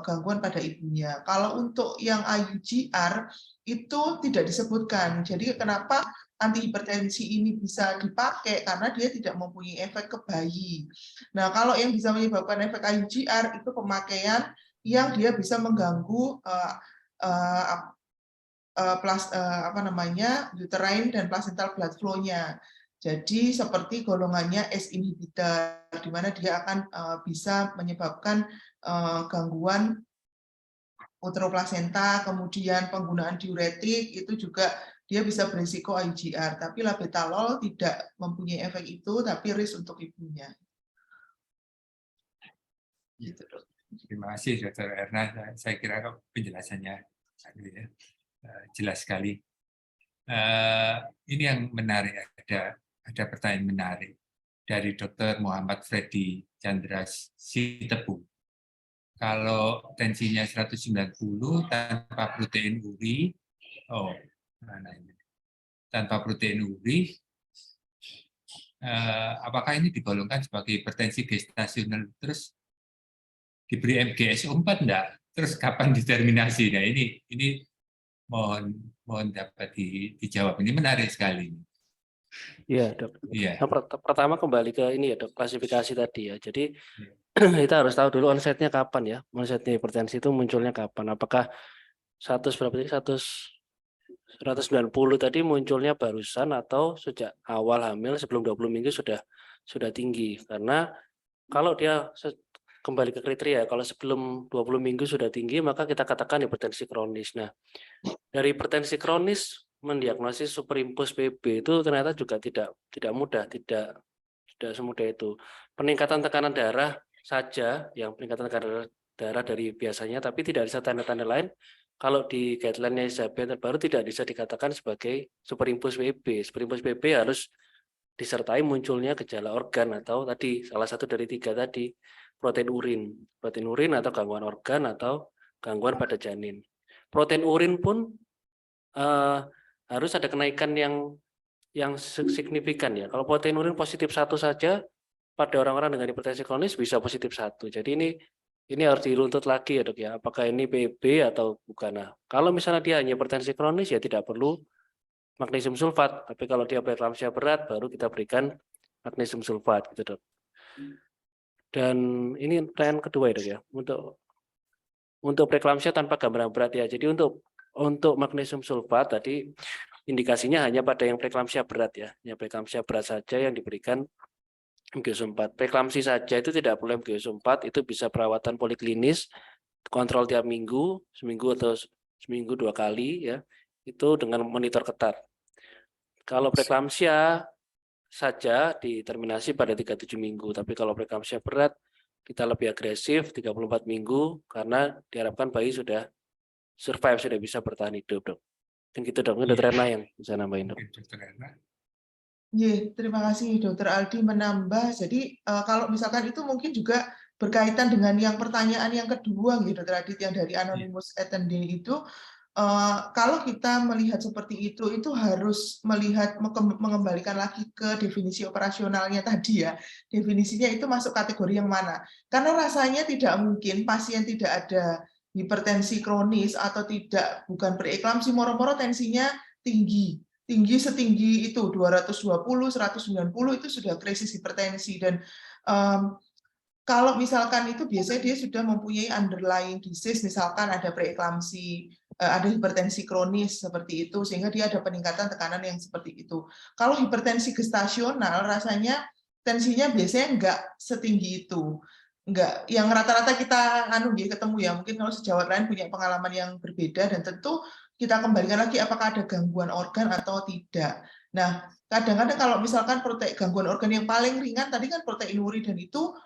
gangguan pada ibunya. Kalau untuk yang IUGR itu tidak disebutkan. Jadi kenapa antihipertensi ini bisa dipakai? Karena dia tidak mempunyai efek ke bayi. Nah, kalau yang bisa menyebabkan efek IUGR itu pemakaian yang dia bisa mengganggu uterine dan placental blood flow-nya. Jadi seperti golongannya ACE inhibitor, di mana dia akan bisa menyebabkan gangguan uteroplasenta, kemudian penggunaan diuretik itu juga dia bisa berisiko IUGR. Tapi labetalol tidak mempunyai efek itu, tapi risk untuk ibunya. Gitu, Dok. Terima kasih Dr. Erna. Saya kira penjelasannya jelas sekali. Ini yang menarik, ada pertanyaan menarik dari Dr. Muhammad Freddy Chandra Sitepu. Kalau tensinya 190 tanpa protein uri, tanpa protein uri, apakah ini digolongkan sebagai hipertensi gestasional terus diberi MGSO4 enggak? Terus kapan determinasi? Nah ini mohon dapat dijawab. Ini menarik sekali. Iya, Dok. Iya. Yang pertama kembali ke ini ya, Dok, klasifikasi tadi ya. Jadi kita harus tahu dulu onsetnya kapan ya. Onsetnya hipertensi itu munculnya kapan? Apakah 190 tadi munculnya barusan atau sejak awal hamil sebelum 20 minggu sudah tinggi? Karena kalau dia kembali ke kriteria, kalau sebelum 20 minggu sudah tinggi, maka kita katakan hipertensi kronis. Nah, dari hipertensi kronis mendiagnosis superimpus PB itu ternyata juga tidak mudah, tidak semudah itu. Peningkatan tekanan darah saja, yang peningkatan tekanan darah dari biasanya, tapi tidak ada tanda-tanda lain. Kalau di guideline-nya ISABE terbaru tidak bisa dikatakan sebagai superimpus PB. Superimpus PB harus disertai munculnya gejala organ atau tadi salah satu dari 3 tadi, protein urin atau gangguan organ atau gangguan pada janin. Protein urin pun harus ada kenaikan yang signifikan ya. Kalau protein urin positif 1 saja pada orang-orang dengan hipertensi kronis bisa positif 1. Jadi ini harus diruntut lagi ya, Dok ya. Apakah ini PB atau bukan? Nah, kalau misalnya dia hanya hipertensi kronis ya tidak perlu magnesium sulfat. Tapi kalau dia preeklamsia berat baru kita berikan magnesium sulfat gitu, Dok. Dan ini pertanyaan kedua ya, Dok ya. Untuk preeklamsia tanpa gambaran berat ya. Jadi untuk magnesium sulfat tadi indikasinya hanya pada yang preeklamsia berat ya. Yang preeklamsia berat saja yang diberikan MGO4. Preeklamsi saja itu tidak perlu MGO4, itu bisa perawatan poliklinis, kontrol tiap minggu, seminggu atau seminggu 2 kali ya. Itu dengan monitor ketat. Kalau preeklamsia saja diterminasi pada 37 minggu, tapi kalau preeklamsia berat kita lebih agresif 34 minggu karena diharapkan bayi sudah survive, sudah bisa bertahan hidup, Dok. Dan gitu, Dok. Ini Dr. Erna yang bisa nambahin, Dok. Terima kasih Dr. Aldi menambah. Jadi kalau misalkan itu mungkin juga berkaitan dengan yang pertanyaan yang kedua gitu, Dr. Adit, yang dari Anonymous Attendee itu, kalau kita melihat seperti itu harus melihat mengembalikan lagi ke definisi operasionalnya tadi ya. Definisinya itu masuk kategori yang mana? Karena rasanya tidak mungkin pasien tidak ada hipertensi kronis atau bukan preeklamsi, moro-moro tensinya tinggi setinggi itu 220, 190 itu sudah krisis hipertensi. Dan kalau misalkan itu biasanya dia sudah mempunyai underlying disease, misalkan ada preeklamsi, ada hipertensi kronis seperti itu, sehingga dia ada peningkatan tekanan yang seperti itu. Kalau hipertensi gestasional rasanya tensinya biasanya enggak setinggi itu. Enggak, yang rata-rata kita ketemu ya, mungkin kalau sejawat lain punya pengalaman yang berbeda, dan tentu kita kembalikan lagi apakah ada gangguan organ atau tidak. Nah, kadang-kadang kalau misalkan gangguan organ yang paling ringan tadi kan protein urin, dan itu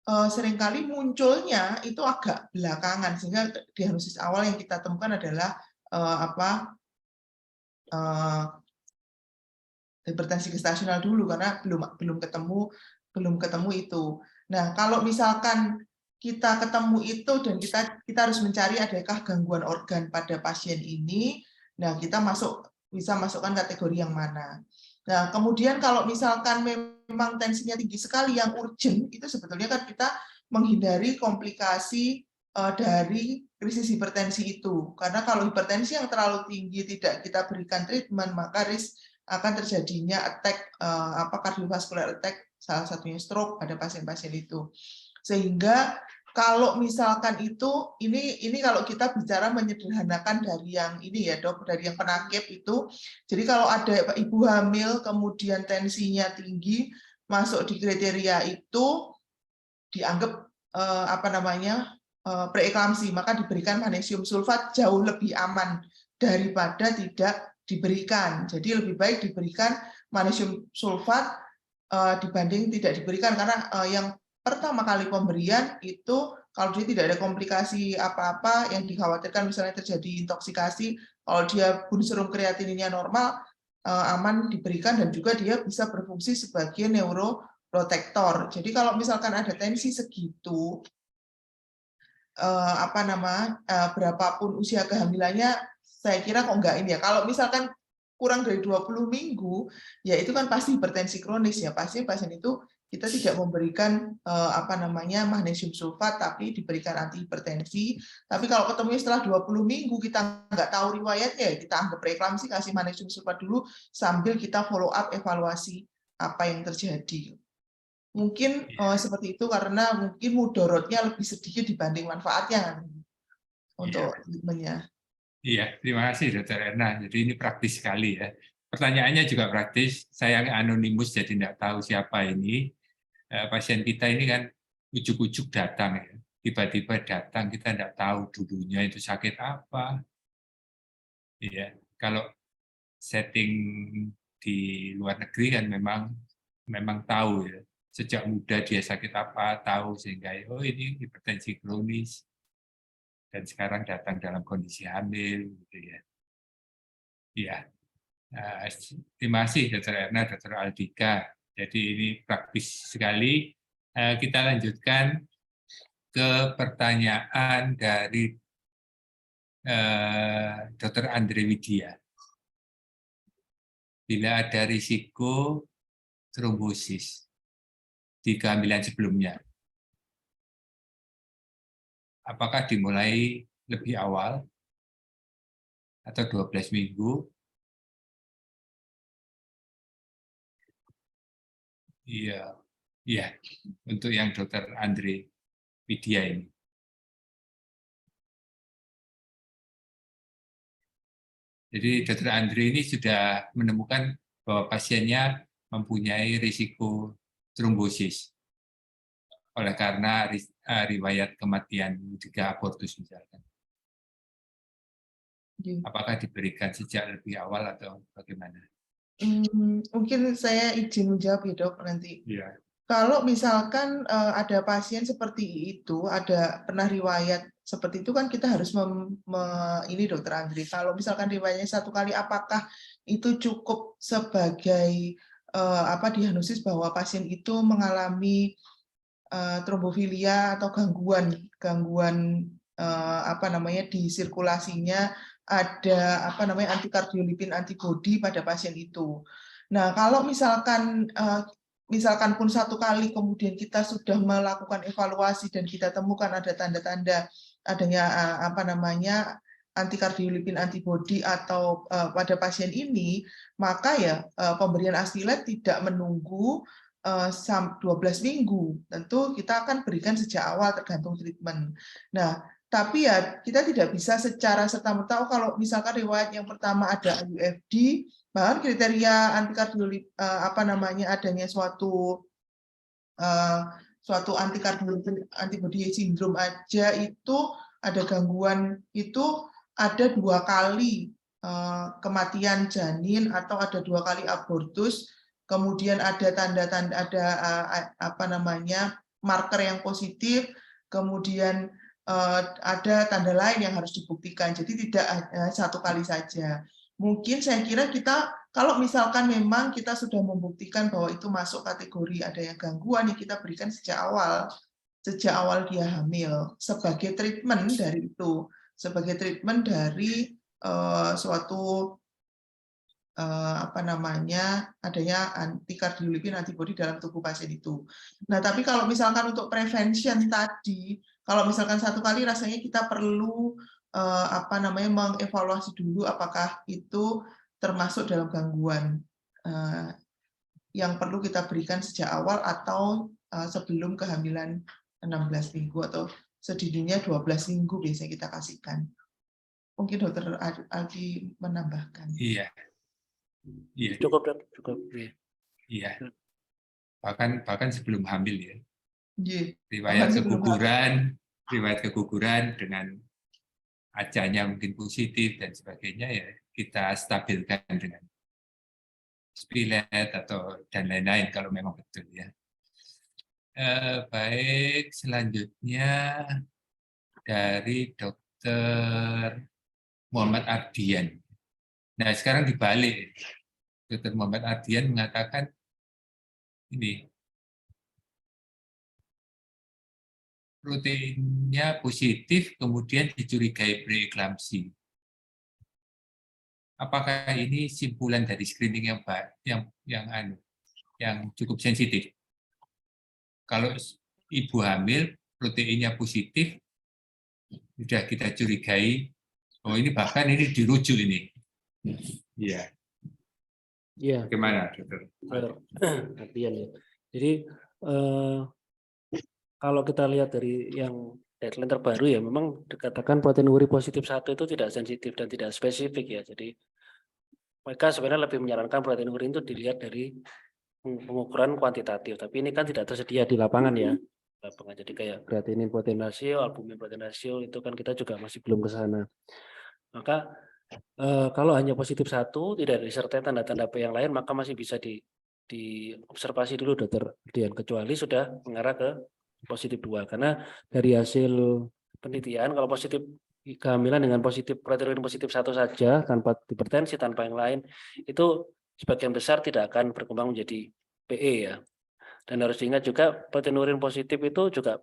seringkali munculnya itu agak belakangan, sehingga diagnosis awal yang kita temukan adalah hipertensi gestasional dulu karena belum ketemu itu. Nah, kalau misalkan kita ketemu itu dan kita harus mencari adakah gangguan organ pada pasien ini, nah kita bisa masukkan kategori yang mana. Nah, kemudian kalau misalkan memang tensinya tinggi sekali yang urgent, itu sebetulnya kan kita menghindari komplikasi dari krisis hipertensi itu. Karena kalau hipertensi yang terlalu tinggi tidak kita berikan treatment, maka risk akan terjadinya attack, kardiovaskular attack, salah satunya stroke pada pasien-pasien itu. Sehingga kalau misalkan itu, ini kalau kita bicara menyederhanakan dari yang ini ya dok, dari yang penakip itu. Jadi kalau ada ibu hamil kemudian tensinya tinggi, masuk di kriteria itu dianggap preeklamsi, maka diberikan magnesium sulfat jauh lebih aman daripada tidak diberikan. Jadi lebih baik diberikan magnesium sulfat dibanding tidak diberikan, karena yang pertama kali pemberian itu kalau dia tidak ada komplikasi apa-apa yang dikhawatirkan, misalnya terjadi intoksikasi, kalau dia bun serum kreatininnya normal, aman diberikan, dan juga dia bisa berfungsi sebagai neuroprotektor. Jadi kalau misalkan ada tensi segitu, berapapun usia kehamilannya, saya kira kok enggak ini ya. Kalau misalkan kurang dari 20 minggu, ya itu kan pasti hipertensi kronis ya. Pasien itu kita tidak memberikan magnesium sulfat, tapi diberikan antihipertensi. Tapi kalau ketemu setelah 20 minggu kita nggak tahu riwayatnya, kita anggap preeklamsi, kasih magnesium sulfat dulu sambil kita follow up evaluasi apa yang terjadi. Mungkin seperti itu, karena mungkin mudorotnya lebih sedikit dibanding manfaatnya untuk treatmentnya. Iya, terima kasih Dr. Erna. Jadi ini praktis sekali ya. Pertanyaannya juga praktis. Saya anonimus jadi tidak tahu siapa ini. Pasien kita ini kan ujuk-ujuk datang ya. Tiba-tiba datang, kita tidak tahu dulunya itu sakit apa. Iya, kalau setting di luar negeri kan memang tahu ya. Sejak muda dia sakit apa, tahu, sehingga oh ini hipertensi kronis. Dan sekarang datang dalam kondisi hamil, gitu ya. Iya, terima kasih Dr. Erna, Dr. Aldika. Jadi ini praktis sekali. Kita lanjutkan ke pertanyaan dari Dr. Andre Widya. Bila ada risiko trombosis di kehamilan sebelumnya, apakah dimulai lebih awal atau 12 minggu? Iya, untuk yang Dr. Andre Widya ini. Jadi Dr. Andre ini sudah menemukan bahwa pasiennya mempunyai risiko trombosis oleh karena riwayat kematian juga abortus misalkan. Apakah diberikan sejak lebih awal atau bagaimana? Mungkin saya izin menjawab ya dok nanti. Ya. Kalau misalkan ada pasien seperti itu, ada pernah riwayat seperti itu, kan kita harus ini dokter Andri. Kalau misalkan riwayatnya satu kali, apakah itu cukup sebagai diagnosis bahwa pasien itu mengalami trombofilia atau gangguan di sirkulasinya, ada antikardiolipin antibody pada pasien itu. Nah, kalau misalkan pun satu kali kemudian kita sudah melakukan evaluasi dan kita temukan ada tanda-tanda adanya antikardiolipin antibody atau pada pasien ini, maka ya pemberian Astilet tidak menunggu 12 minggu. Tentu kita akan berikan sejak awal tergantung treatment. Nah, tapi ya kita tidak bisa secara serta-merta kalau misalkan riwayat yang pertama ada UFD, bahkan kriteria antikardiolipin adanya suatu antikardiolipin antibody syndrome aja itu ada gangguan, itu ada 2 kali kematian janin atau ada 2 kali abortus, kemudian ada tanda-tanda, ada marker yang positif, kemudian ada tanda lain yang harus dibuktikan. Jadi tidak satu kali saja. Mungkin saya kira kita, kalau misalkan memang kita sudah membuktikan bahwa itu masuk kategori ada yang gangguan, yang kita berikan sejak awal dia hamil, sebagai treatment dari itu, sebagai treatment dari suatu adanya antikardiolipin antibody dalam tubuh pasien itu. Nah, tapi kalau misalkan untuk prevention tadi, Kalau misalkan 1 kali rasanya kita perlu mengevaluasi dulu apakah itu termasuk dalam gangguan yang perlu kita berikan sejak awal atau sebelum kehamilan 16 minggu atau sedininya 12 minggu biasanya kita kasihkan. Mungkin Dokter Aldi menambahkan. Iya, iya, Cukup, Dok. Cukup. iya. Bahkan sebelum hamil ya. Iya. Riwayat keguguran dengan ajanya mungkin positif dan sebagainya ya kita stabilkan dengan spilet atau dan lain-lain kalau memang betul ya. Baik, selanjutnya dari Dokter Muhammad Ardian. Nah sekarang dibalik, Dokter Muhammad Ardian mengatakan ini proteinnya positif kemudian dicurigai preeklamsi. Apakah ini simpulan dari screening yang cukup sensitif? Kalau ibu hamil proteinnya positif, sudah kita curigai, oh ini bahkan ini dirujuk ini. Iya. Iya. Bagaimana, Dokter? Ardian ya. Jadi kalau kita lihat dari yang deadline terbaru ya, memang dikatakan protein uri positif 1 itu tidak sensitif dan tidak spesifik ya. Jadi mereka sebenarnya lebih menyarankan protein urin itu dilihat dari pengukuran kuantitatif, tapi ini kan tidak tersedia di lapangan ya. Jadi kayak creatinine protein ratio, albumin protein ratio itu kan kita juga masih belum ke sana. Maka kalau hanya positif 1 tidak disertai tanda-tanda P yang lain, maka masih bisa diobservasi dulu Dokter Ardian, kecuali sudah mengarah ke positif 2, karena dari hasil penelitian kalau positif kehamilan dengan positif protein urin positif 1 saja tanpa hipertensi tanpa yang lain itu sebagian besar tidak akan berkembang menjadi PE ya. Dan harus diingat juga protein urin positif itu juga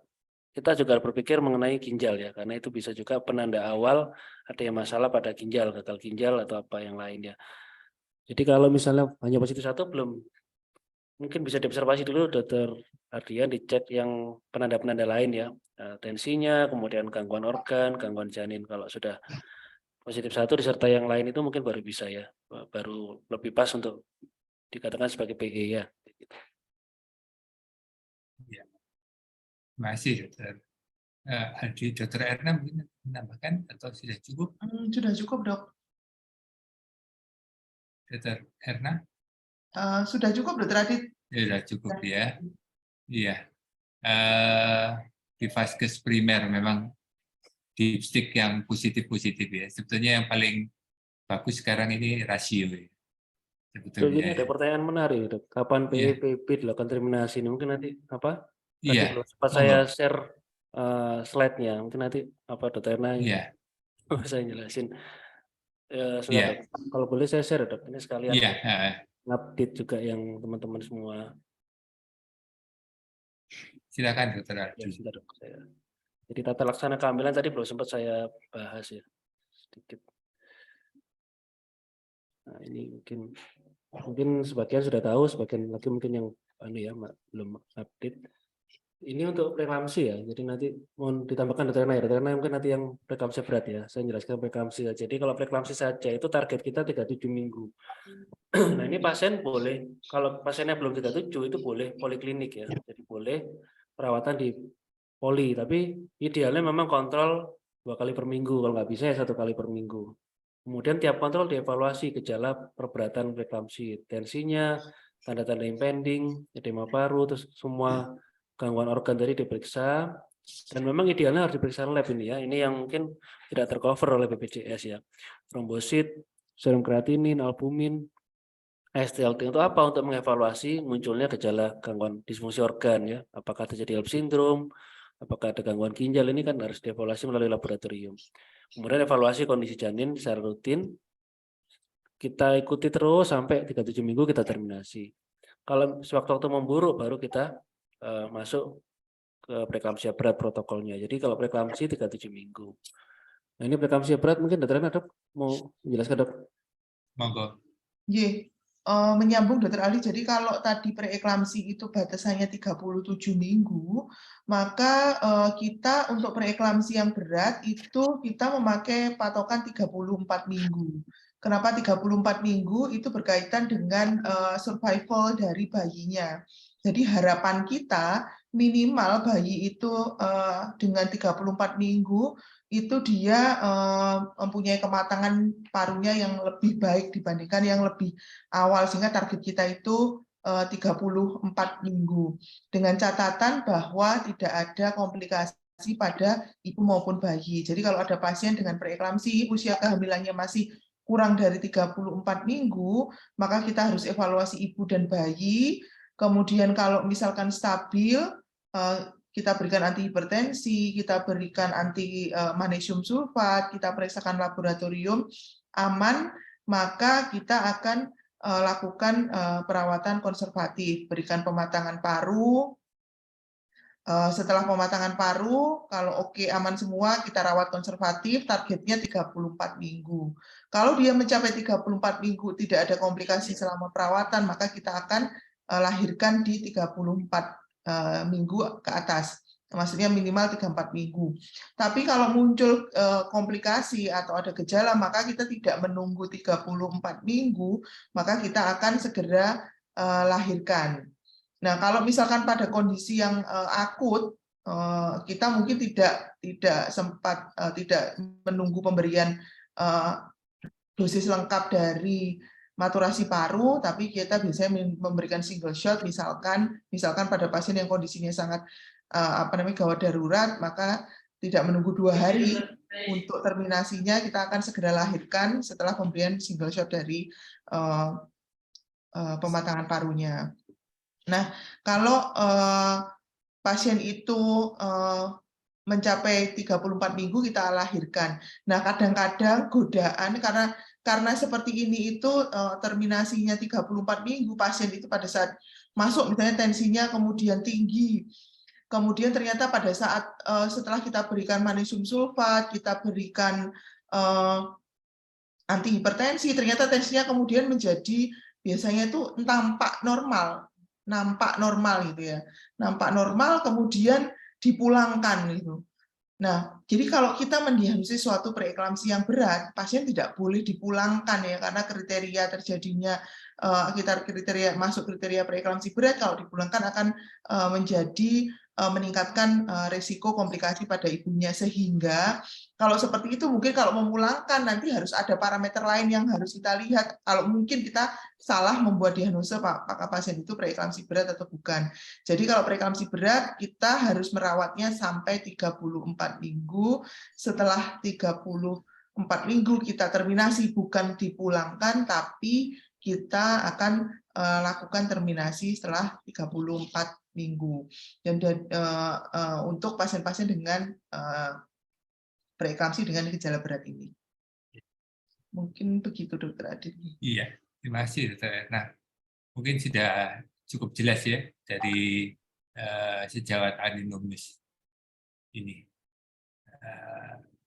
kita juga berpikir mengenai ginjal ya, karena itu bisa juga penanda awal ada yang masalah pada ginjal, gagal ginjal atau apa yang lain ya. Jadi kalau misalnya hanya positif 1 belum, mungkin bisa diobservasi dulu Dokter Ardian, dicek yang penanda-penanda lain ya, tensinya, kemudian gangguan organ, gangguan janin. Kalau sudah positif 1 disertai yang lain itu mungkin baru bisa ya, baru lebih pas untuk dikatakan sebagai PE ya. Ya. Terima kasih, Dokter Aldi. Dokter Erna mungkin menambahkan atau sudah cukup? Sudah cukup, Dok. Dokter Erna? Sudah cukup, Dokter Adit. Sudah cukup ya. Iya. Di vaskes primer memang dipstick yang positif-positif ya. Sebetulnya yang paling bagus sekarang ini rasio ya. Sebetulnya ada pertanyaan menarik, Dok. Kapan Iya. PPP dilakukan terminasi? Ini mungkin nanti apa? Tadi Iya. belum sempat saya share slide-nya. Mungkin nanti apa Dokter Erna Iya. saya jelasin. Iya. Kalau boleh saya share, Dok. Ini sekalian Iya. update juga yang teman-teman semua. Silakan Dokter Ya, Aldi. sebentar, Dok. Jadi tata laksana kehamilan tadi belum sempat saya bahas ya, sedikit. Nah, ini mungkin sebagian sudah tahu, sebagian lagi mungkin yang belum update. Ini untuk preeklamsi ya, jadi nanti mohon ditambahkan Dokter Erna mungkin nanti yang preeklamsi berat ya, saya jelaskan preeklamsi saja. Jadi kalau preeklamsi saja itu target kita 37 minggu. Nah ini pasien boleh, kalau pasiennya belum 37 itu boleh poliklinik ya, jadi boleh perawatan di poli, tapi idealnya memang kontrol 2 kali per minggu, kalau nggak bisa ya 1 kali per minggu. Kemudian tiap kontrol dievaluasi gejala perberatan preeklamsi, tensinya, tanda-tanda impending, edema paru, terus semua gangguan organ tadi diperiksa, dan memang idealnya harus diperiksa lab ini ya. Ini yang mungkin tidak tercover oleh BPJS ya. Trombosit, serum kreatinin, albumin, STLT untuk apa? Untuk mengevaluasi munculnya gejala gangguan disfungsi organ ya. Apakah terjadi HELLP syndrome, apakah ada gangguan ginjal, ini kan harus dievaluasi melalui laboratorium. Kemudian evaluasi kondisi janin secara rutin, kita ikuti terus sampai 37 minggu kita terminasi. Kalau sewaktu-waktu memburuk baru kita masuk ke preeklamsia berat protokolnya. Jadi kalau preeklamsi 37 minggu. Nah ini preeklamsia berat mungkin Dokter Erna, Dok, mau menjelaskan, Dok? Monggo. Iya. menyambung Dr. Ali, jadi kalau tadi preeklamsi itu batasannya 37 minggu, maka kita untuk preeklamsi yang berat itu kita memakai patokan 34 minggu. Kenapa 34 minggu? Itu berkaitan dengan survival dari bayinya. Jadi harapan kita minimal bayi itu dengan 34 minggu itu dia mempunyai kematangan parunya yang lebih baik dibandingkan yang lebih awal, sehingga target kita itu 34 minggu. Dengan catatan bahwa tidak ada komplikasi pada ibu maupun bayi. Jadi kalau ada pasien dengan preeklamsi, usia kehamilannya masih kurang dari 34 minggu, maka kita harus evaluasi ibu dan bayi. Kemudian kalau misalkan stabil, kita berikan antihipertensi, kita berikan anti magnesium sulfat, kita periksakan laboratorium aman, maka kita akan lakukan perawatan konservatif, berikan pematangan paru. Setelah pematangan paru, kalau oke aman semua, kita rawat konservatif, targetnya 34 minggu. Kalau dia mencapai 34 minggu tidak ada komplikasi selama perawatan, maka kita akan lahirkan di 34 minggu ke atas. Maksudnya minimal 34 minggu. Tapi kalau muncul komplikasi atau ada gejala, maka kita tidak menunggu 34 minggu, maka kita akan segera lahirkan. Nah, kalau misalkan pada kondisi yang akut, kita mungkin tidak sempat tidak menunggu pemberian dosis lengkap dari maturasi paru, tapi kita biasanya memberikan single shot, misalkan pada pasien yang kondisinya sangat gawat darurat, maka tidak menunggu 2 hari untuk terminasinya, kita akan segera lahirkan setelah pemberian single shot dari pematangan parunya. Nah, kalau pasien itu mencapai 34 minggu kita lahirkan. Nah, kadang-kadang godaan karena seperti ini itu terminasinya 34 minggu, pasien itu pada saat masuk misalnya tensinya kemudian tinggi. Kemudian ternyata pada saat setelah kita berikan magnesium sulfat, kita berikan antihipertensi, ternyata tensinya kemudian menjadi biasanya itu nampak normal gitu ya, nampak normal kemudian dipulangkan gitu. Nah, jadi kalau kita mendiagnosis suatu preeklamsi yang berat, pasien tidak boleh dipulangkan ya, karena kriteria terjadinya kriteria masuk kriteria preeklamsi berat, kalau dipulangkan akan meningkatkan risiko komplikasi pada ibunya, sehingga kalau seperti itu mungkin kalau memulangkan nanti harus ada parameter lain yang harus kita lihat. Kalau mungkin kita salah membuat diagnosa apakah pasien itu preeklamsi berat atau bukan. Jadi kalau preeklamsi berat kita harus merawatnya sampai 34 minggu. Setelah 34 minggu kita terminasi, bukan dipulangkan, tapi kita akan lakukan terminasi setelah 34 minggu. Dan untuk pasien-pasien dengan preeklamsi dengan gejala berat ini. Mungkin begitu Dokter Adit. Iya, terima kasih Dokter. Nah, mungkin sudah cukup jelas ya dari sejawat adenovirus ini.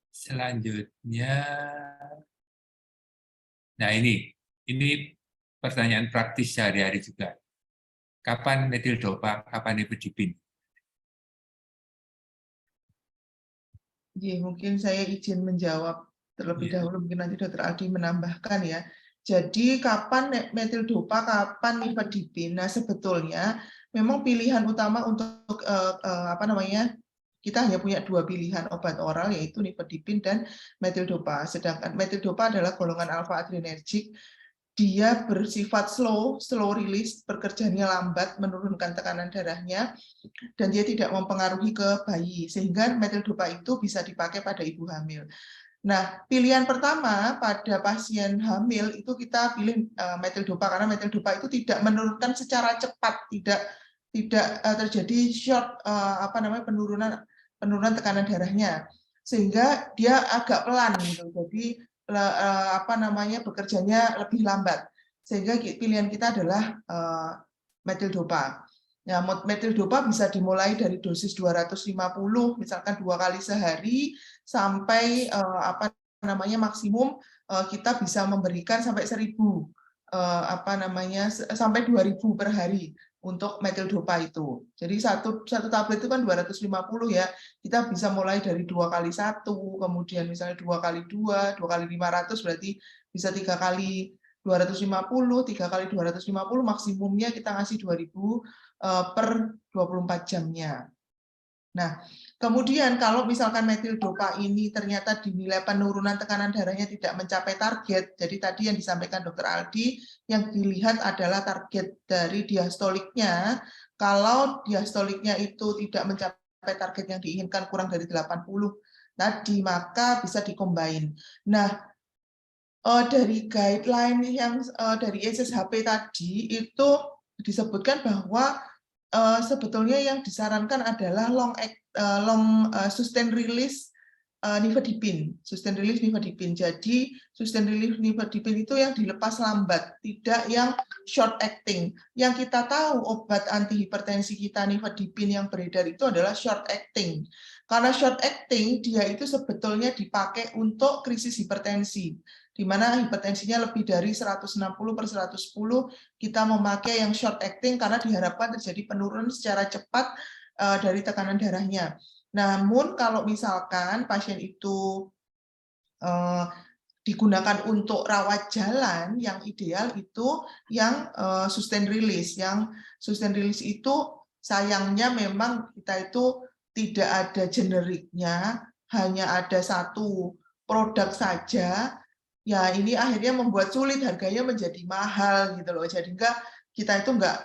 Selanjutnya, nah ini pertanyaan praktis sehari-hari juga. Kapan metildopa, kapan nifedipin? Mungkin saya izin menjawab terlebih dahulu, mungkin nanti Dokter Aldi menambahkan ya. Jadi kapan metildopa, kapan nifedipin? Nah, sebetulnya memang pilihan utama untuk kita hanya punya 2 pilihan obat oral, yaitu nifedipin dan metildopa. Sedangkan metildopa adalah golongan alfa adrenergik. Dia bersifat slow release, bekerjanya lambat, menurunkan tekanan darahnya, dan dia tidak mempengaruhi ke bayi, sehingga metildopa itu bisa dipakai pada ibu hamil. Nah, pilihan pertama pada pasien hamil itu kita pilih metildopa, karena metildopa itu tidak menurunkan secara cepat, tidak terjadi short penurunan tekanan darahnya, sehingga dia agak pelan gitu. Jadi bekerjanya lebih lambat, sehingga pilihan kita adalah metildopa. Nah, metildopa bisa dimulai dari dosis 250, misalkan 2 kali sehari, sampai maksimum kita bisa memberikan sampai 1000 sampai 2.000 per hari untuk metildopa itu. Jadi satu tablet itu kan 250 ya. Kita bisa mulai dari 2 kali 1, kemudian misalnya 2 kali 2, 2 kali 500 berarti bisa 3 kali 250, 3 kali 250 maksimumnya kita ngasih 2.000 per 24 jamnya. Nah, kemudian kalau misalkan metildopa ini ternyata dinilai penurunan tekanan darahnya tidak mencapai target, jadi tadi yang disampaikan Dr. Aldi, yang dilihat adalah target dari diastoliknya. Kalau diastoliknya itu tidak mencapai target yang diinginkan kurang dari 80 tadi, maka bisa dikombin. Nah, dari guideline yang dari SSHP tadi itu disebutkan bahwa sebetulnya yang disarankan adalah long sustain release nifedipin, sustain release nifedipin. Jadi sustain release nifedipin itu yang dilepas lambat, tidak yang short acting. Yang kita tahu obat antihipertensi kita nifedipin yang beredar itu adalah short acting. Karena short acting dia itu sebetulnya dipakai untuk krisis hipertensi, di mana hipertensinya lebih dari 160/110, kita memakai yang short acting karena diharapkan terjadi penurunan secara cepat dari tekanan darahnya. Namun kalau misalkan pasien itu digunakan untuk rawat jalan, yang ideal itu yang sustain release. Yang sustain release itu sayangnya memang kita itu tidak ada generiknya, hanya ada satu produk saja. Ya ini akhirnya membuat sulit, harganya menjadi mahal gitu loh. Jadi kita itu nggak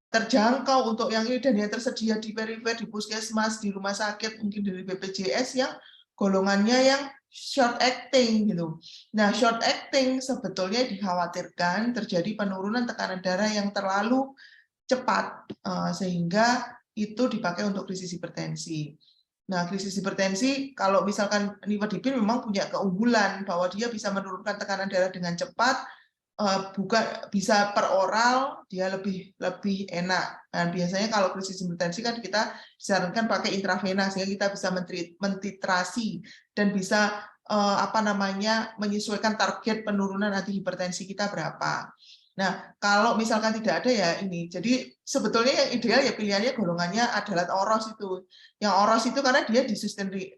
terjangkau untuk yang ini, dan yang tersedia di perifer, di puskesmas, di rumah sakit, mungkin dari BPJS yang golongannya yang short acting gitu. Nah, short acting sebetulnya dikhawatirkan terjadi penurunan tekanan darah yang terlalu cepat sehingga itu dipakai untuk krisis hipertensi. Nah, krisis hipertensi kalau misalkan nifedipin memang punya keunggulan bahwa dia bisa menurunkan tekanan darah dengan cepat, bukan bisa per oral, dia lebih enak. Dan biasanya kalau krisis hipertensi kan kita disarankan pakai intravena sehingga kita bisa mentitrasi dan bisa menyesuaikan target penurunan antihipertensi kita berapa. Nah, kalau misalkan tidak ada ya ini. Jadi sebetulnya yang ideal ya pilihannya golongannya adalah oros itu. Yang oros itu karena dia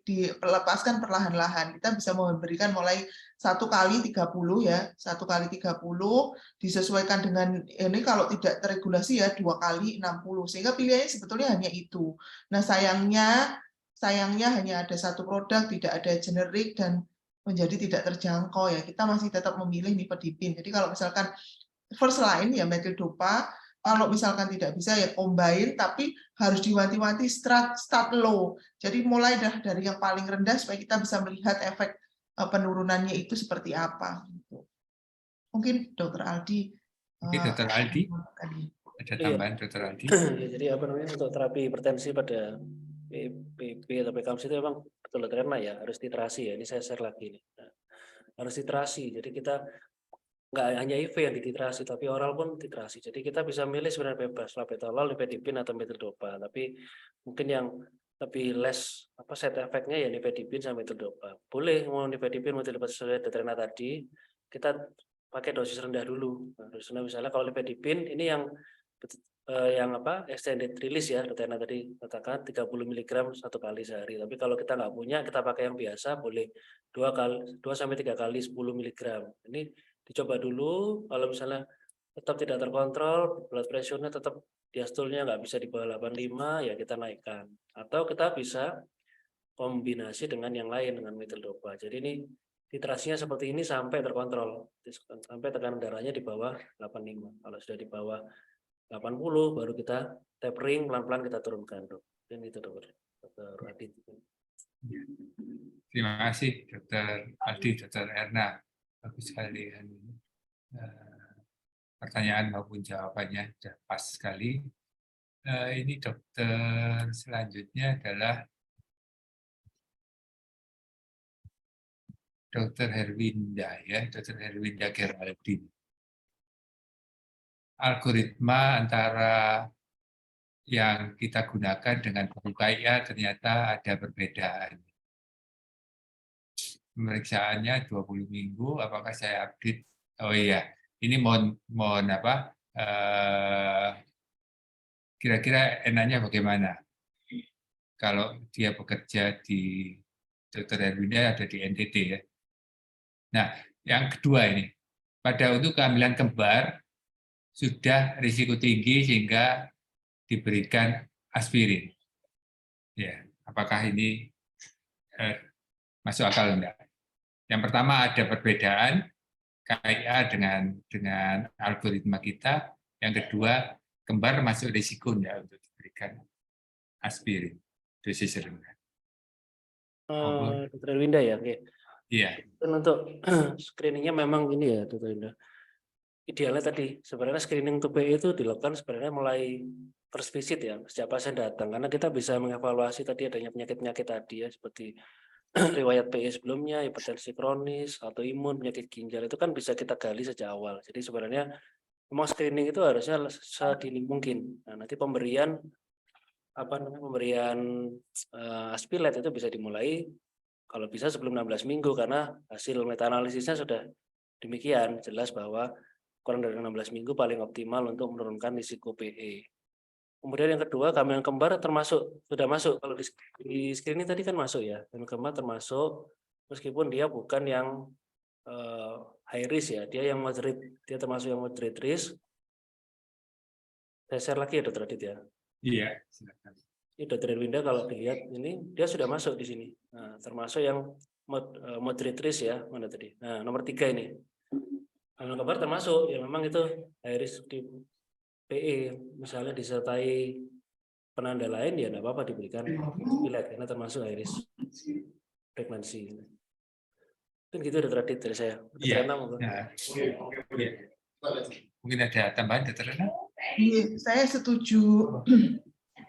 dilepaskan perlahan-lahan. Kita bisa memberikan mulai 1 kali 30 ya, 1 kali 30 disesuaikan dengan ini, kalau tidak terregulasi ya 2 kali 60. Sehingga pilihannya sebetulnya hanya itu. Nah, sayangnya hanya ada satu produk, tidak ada generik dan menjadi tidak terjangkau ya. Kita masih tetap memilih nifedipin. Jadi kalau misalkan first line ya metildopa, kalau misalkan tidak bisa ya combine, tapi harus diwanti-wanti start low. Jadi mulai dari yang paling rendah supaya kita bisa melihat efek penurunannya itu seperti apa. Mungkin Dr. Aldi. Oke, Dr. Aldi, ada tambahan Dr. Aldi? Jadi untuk terapi hipertensi pada PP atau PKMS itu memang betul karena ya harus titrasi ya. Ini saya share lagi nih. Nah, harus titrasi. Jadi kita nggak hanya IV yang dititrasi, tapi oral pun titrasi. Jadi kita bisa milih sebenarnya bebas, labetalol, nifedipin atau metildopa. Tapi mungkin yang lebih less side effect-nya ya nifedipin sama metildopa. Boleh mau nifedipin, metildopa sesuai deterna tadi, kita pakai dosis rendah dulu. Nah, dosis rendah misalnya kalau nifedipin ini yang extended release ya, deterna tadi katakan 30 mg 1 kali sehari. Tapi kalau kita nggak punya, kita pakai yang biasa, boleh 2 sampai 3 kali 10 mg. Ini dicoba dulu. Kalau misalnya tetap tidak terkontrol, blood pressure-nya tetap diastolnya nggak bisa di bawah 85, ya kita naikkan. Atau kita bisa kombinasi dengan yang lain, dengan metildopa. Jadi ini titrasinya seperti ini sampai terkontrol, sampai tekanan darahnya di bawah 85. Kalau sudah di bawah 80, baru kita tapering, pelan-pelan kita turunkan. Dan itu Dr. Adit. Terima kasih Dr. Aldi, Dr. Erna. Bagus sekali pertanyaan maupun jawabannya sudah pas sekali. Ini dokter selanjutnya adalah Dr. Herwinda ya, Dr. Herwinda Geraldine. Algoritma antara yang kita gunakan dengan buku KIA ternyata ada perbedaan. Pemeriksaannya 20 minggu, apakah saya update? Oh iya, ini mohon apa? Kira-kira enaknya bagaimana? Kalau dia bekerja di Dr. Herwinda ada di NTT ya. Nah, yang kedua ini, pada untuk kehamilan kembar sudah risiko tinggi sehingga diberikan aspirin. Ya, apakah ini masuk akal enggak? Yang pertama ada perbedaan KIA dengan algoritma kita. Yang kedua, kembar masuk risiko enggak untuk diberikan aspirin dosis rendah. Dr. Winda ya, oke. Iya. Dan untuk screeningnya memang ini ya, Dr. Winda. Idealnya tadi sebenarnya screening untuk PE itu dilakukan sebenarnya mulai first visit ya, sejak pasien datang, karena kita bisa mengevaluasi tadi adanya penyakit-penyakit tadi ya, seperti riwayat PE sebelumnya, hipertensi kronis, atau imun, penyakit ginjal, itu kan bisa kita gali sejak awal. Jadi sebenarnya memang screening itu harusnya sedini mungkin. Nah, nanti pemberian aspilet itu bisa dimulai kalau bisa sebelum 16 minggu, karena hasil meta-analisisnya sudah demikian, jelas bahwa kurang dari 16 minggu paling optimal untuk menurunkan risiko PE. Kemudian yang kedua, kehamilan kembar sudah masuk. Kalau di screening tadi kan masuk ya, kehamilan kembar termasuk meskipun dia bukan yang high risk ya, dia yang moderate, dia termasuk yang moderate risk. Saya share lagi ya Dr. Adit ya. Iya, silakan. Ini Dr. Erwinda kalau dilihat ini dia sudah masuk di sini. Nah, termasuk yang moderate risk ya, mana tadi? Nah, nomor 3 ini. Kehamilan kembar termasuk ya, memang itu high risk di PE, misalnya disertai penanda lain ya tidak apa-apa diberikan aspilet karena termasuk high risk pregnancy. Mungkin gitu Dr. Adit dari saya. Iya. Mungkin ada tambahan Dr. Rena? Iya, saya setuju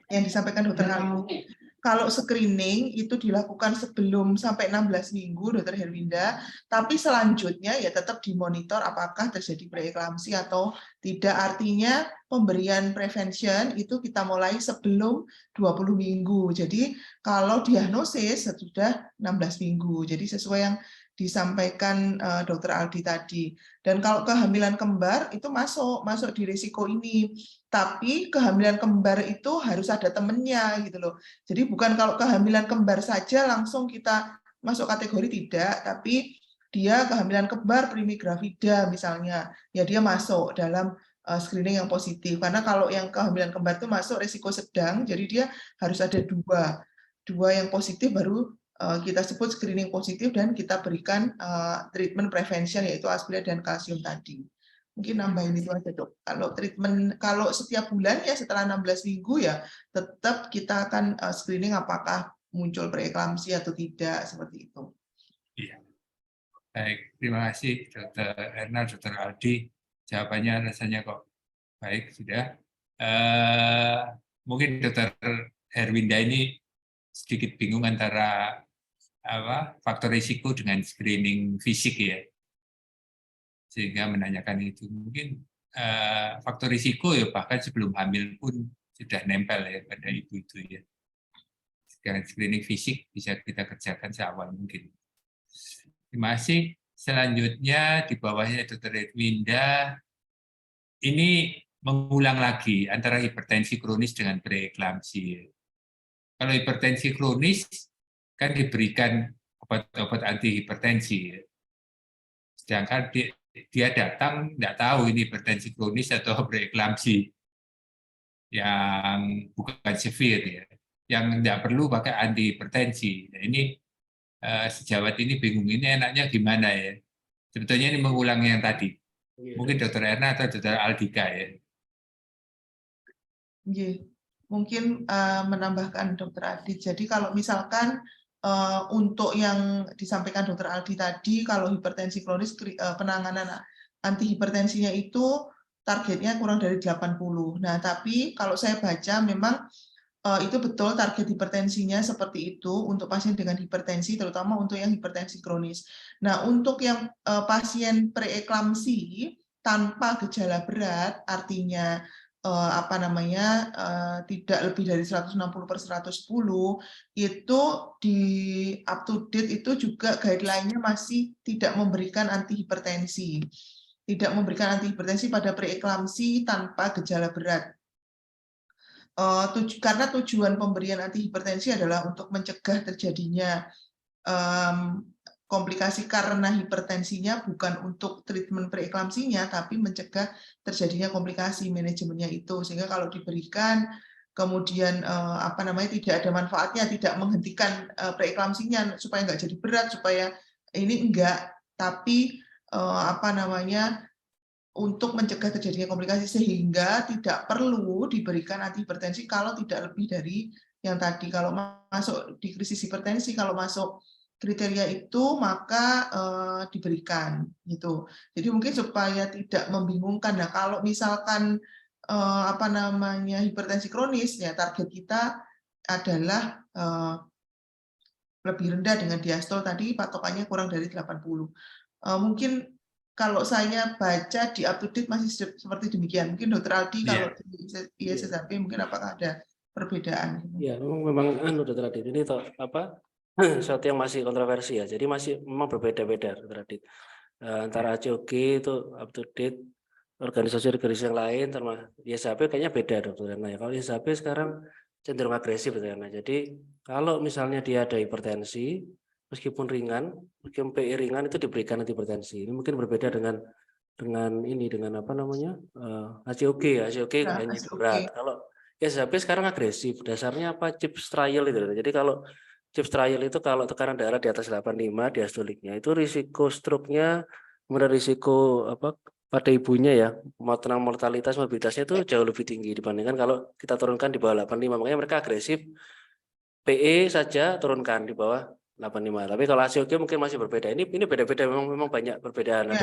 yang disampaikan Dr. Aldi. Kalau screening itu dilakukan sebelum sampai 16 minggu, Dr. Herwinda, tapi selanjutnya ya tetap dimonitor apakah terjadi preeklamsi atau tidak. Artinya pemberian prevention itu kita mulai sebelum 20 minggu. Jadi kalau diagnosis sudah 16 minggu. Jadi sesuai yang disampaikan Dr. Aldi tadi. Dan kalau kehamilan kembar itu masuk di risiko ini. Tapi kehamilan kembar itu harus ada temennya gitu loh. Jadi bukan kalau kehamilan kembar saja langsung kita masuk kategori tidak, tapi dia kehamilan kembar primigravida misalnya, ya dia masuk dalam screening yang positif. Karena kalau yang kehamilan kembar itu masuk risiko sedang, jadi dia harus ada dua yang positif baru kita sebut screening positif dan kita berikan treatment prevention yaitu aspirin dan kalsium tadi. Mungkin nambahin itu aja dok. Kalau treatment, kalau setiap bulan ya setelah 16 minggu ya tetap kita akan screening apakah muncul preeklamsi atau tidak, seperti itu. Iya. Baik, terima kasih Dr. Erna, Dr. Aldi. Jawabannya rasanya kok baik sudah. Mungkin Dr. Herwinda ini sedikit bingung antara faktor risiko dengan screening fisik ya, sehingga menanyakan itu. Mungkin faktor risiko ya bahkan sebelum hamil pun sudah nempel ya pada ibu itu ya. Dengan screening fisik bisa kita kerjakan seawal mungkin. Terima kasih. Selanjutnya di bawahnya Dr. Herwinda, ini mengulang lagi antara hipertensi kronis dengan preeklamsi. Kalau hipertensi kronis kan diberikan obat-obat anti hipertensi. Sedangkan dia datang tidak tahu ini hipertensi kronis atau preeklamsi yang bukan severe ya, yang tidak perlu pakai anti hipertensi. Nah, ini sejawat ini bingung, ini enaknya gimana ya? Sebetulnya ini mengulang yang tadi. Mungkin Dr. Erna atau Dr. Aldika ya. Mungkin menambahkan Dr. Adit. Jadi kalau misalkan untuk yang disampaikan Dr. Aldi tadi, kalau hipertensi kronis penanganan antihipertensinya itu targetnya kurang dari 80. Nah, tapi kalau saya baca memang itu betul target hipertensinya seperti itu untuk pasien dengan hipertensi, terutama untuk yang hipertensi kronis. Nah, untuk yang pasien preeklamsi tanpa gejala berat, artinya tidak lebih dari 160/110, itu di up to date itu juga guideline-nya masih tidak memberikan antihipertensi. tidak memberikan antihipertensi pada preeklamsi tanpa gejala berat. Karena tujuan pemberian antihipertensi adalah untuk mencegah terjadinya komplikasi karena hipertensinya, bukan untuk treatment preeklamsinya, tapi mencegah terjadinya komplikasi manajemennya itu. Sehingga kalau diberikan kemudian tidak ada manfaatnya, tidak menghentikan preeklamsinya supaya nggak jadi berat, supaya ini enggak, tapi untuk mencegah terjadinya komplikasi, sehingga tidak perlu diberikan antihipertensi kalau tidak lebih dari yang tadi. Kalau masuk di krisis hipertensi, kalau masuk kriteria itu, maka diberikan gitu. Jadi mungkin supaya tidak membingungkan. Nah, kalau misalkan hipertensi kronis, ya target kita adalah lebih rendah dengan diastol tadi, patokannya kurang dari 80. Mungkin kalau saya baca di up to date masih seperti demikian. Mungkin Dr. Aldi kalau di ISSHP mungkin apakah ada perbedaan? Ya, memang Dr. Adit, ini sesuatu yang masih kontroversi ya. Jadi masih memang berbeda-beda Dr. Adit. Antara ACOG itu up to date, organisasi-organisasi yang lain termasuk ISSHP kayaknya beda Dr. Erna ya. Kalau ISSHP sekarang cenderung agresif Dr. Erna. Jadi kalau misalnya dia ada hipertensi, meskipun ringan, meskipun PI ringan itu diberikan antihipertensi. Ini mungkin berbeda dengan ACOG ya. ACOG hanya berat. Kalau ISSHP sekarang agresif. Dasarnya apa? CHIPS trial itu. Jadi kalau CHIPS trial itu kalau tekanan darah di atas 85 diastoliknya itu risiko stroke-nya, kemudian risiko pada ibunya ya, mortalitas mobilitasnya itu jauh lebih tinggi dibandingkan kalau kita turunkan di bawah 85. Makanya mereka agresif. PE saja turunkan di bawah 85. Tapi kalau ACOG mungkin masih berbeda. Ini beda-beda, memang banyak perbedaan.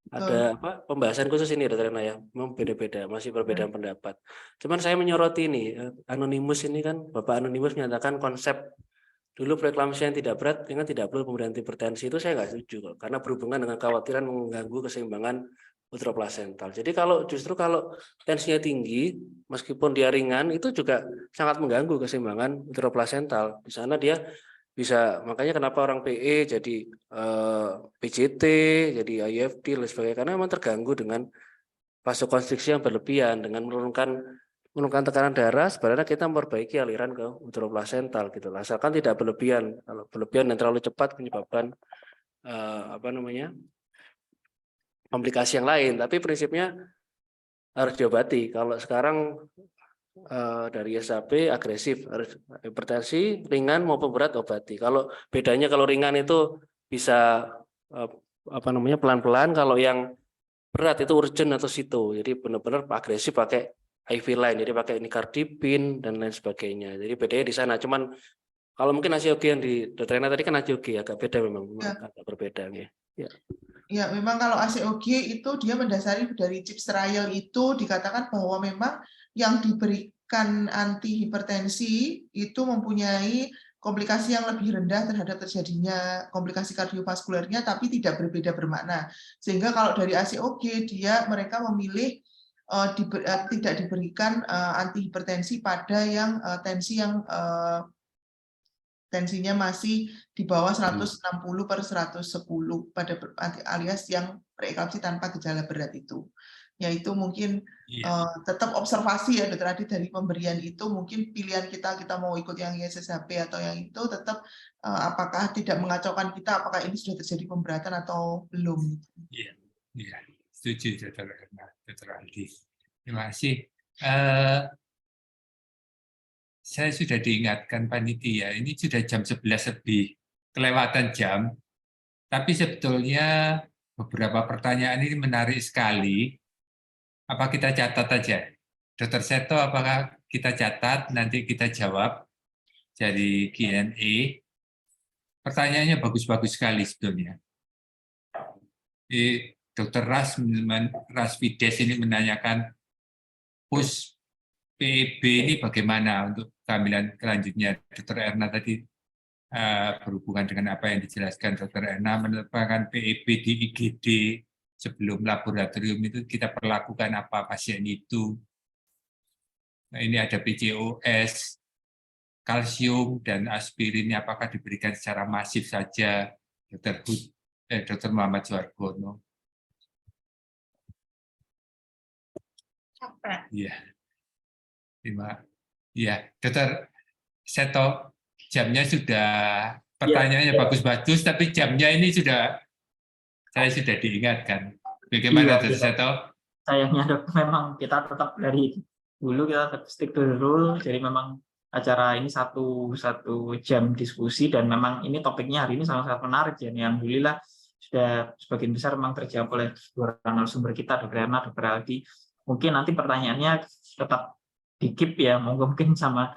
Ada pembahasan khusus ini Dr. Erna ya. Memang beda-beda, masih perbedaan pendapat. Cuman saya menyoroti ini, Anonymous ini kan, Bapak Anonymous menyatakan konsep dulu preeklamsi yang tidak berat dengan tidak perlu pemberian hipertensi, itu saya nggak setuju karena berhubungan dengan kekhawatiran mengganggu keseimbangan uteroplasental. Jadi justru kalau tensinya tinggi, meskipun dia ringan, itu juga sangat mengganggu keseimbangan uteroplasental. Di sana dia bisa, makanya kenapa orang PE jadi PJT, jadi IFD dan sebagainya, karena memang terganggu dengan vasokonstriksi yang berlebihan, dengan menurunkan tekanan darah. Sebenarnya kita memperbaiki aliran ke uteroplasental gitu. Asalkan tidak berlebihan. Kalau berlebihan dan terlalu cepat menyebabkan komplikasi yang lain. Tapi prinsipnya harus diobati. Kalau sekarang dari ISHP agresif, harus hipertensi ringan maupun berat obati. Kalau bedanya, kalau ringan itu bisa pelan-pelan, kalau yang berat itu urgent atau situ. Jadi benar-benar agresif pakai IV line, jadi pakai nicardipin dan lain sebagainya. Jadi bedanya di sana. Cuman kalau mungkin ACOG yang di Dr. Erna tadi kan ACOG agak beda, memang agak berbeda ya. Ya, memang kalau ACOG itu dia mendasari dari CHIPS trial itu dikatakan bahwa memang yang diberikan antihipertensi itu mempunyai komplikasi yang lebih rendah terhadap terjadinya komplikasi kardiovaskulernya, tapi tidak berbeda bermakna. Sehingga kalau dari ACOG mereka memilih tidak diberikan antihipertensi pada yang tensinya masih di bawah 160/110 pada alias yang preeklamsi tanpa gejala berat itu. Yaitu mungkin tetap observasi ya Dr. Adit dari pemberian itu, mungkin pilihan kita mau ikut yang ISSHP atau yang itu tetap apakah tidak mengacaukan kita, apakah ini sudah terjadi pemberatan atau belum. Iya, setuju Dr. Aldi. Terima kasih. Saya sudah diingatkan panitia, ini sudah jam 11 lebih, kelewatan jam. Tapi sebetulnya beberapa pertanyaan ini menarik sekali. Apa kita catat aja? Dr. Seto, apakah kita catat, nanti kita jawab dari Q&A. Pertanyaannya bagus-bagus sekali sebetulnya. Dr. Rasvides ini menanyakan, push PEB ini bagaimana untuk kehamilan kelanjutnya? Dr. Erna tadi berhubungan dengan apa yang dijelaskan Dr. Erna, menetapkan PEB di IGD sebelum laboratorium itu kita perlakukan apa pasien itu. Nah, ini ada PCOS, kalsium dan aspirin apakah diberikan secara masif saja, Dr. Muhammad Suargono. Iya. Iya, Dokter Seto, jamnya sudah, pertanyaannya bagus-bagus, tapi jamnya ini saya sudah diingatkan. Bagaimana, Iya, Dokter Seto? sayangnya dok, memang kita tetap dari dulu kita tetap stick to the rule. Jadi memang acara ini satu jam diskusi dan memang ini topiknya hari ini sangat menarik ya. Alhamdulillah sudah sebagian besar memang terjawab oleh dua narasumber kita, Dr. Erna, Dr. Aldi. Mungkin nanti pertanyaannya tetap di-keep ya, mungkin sama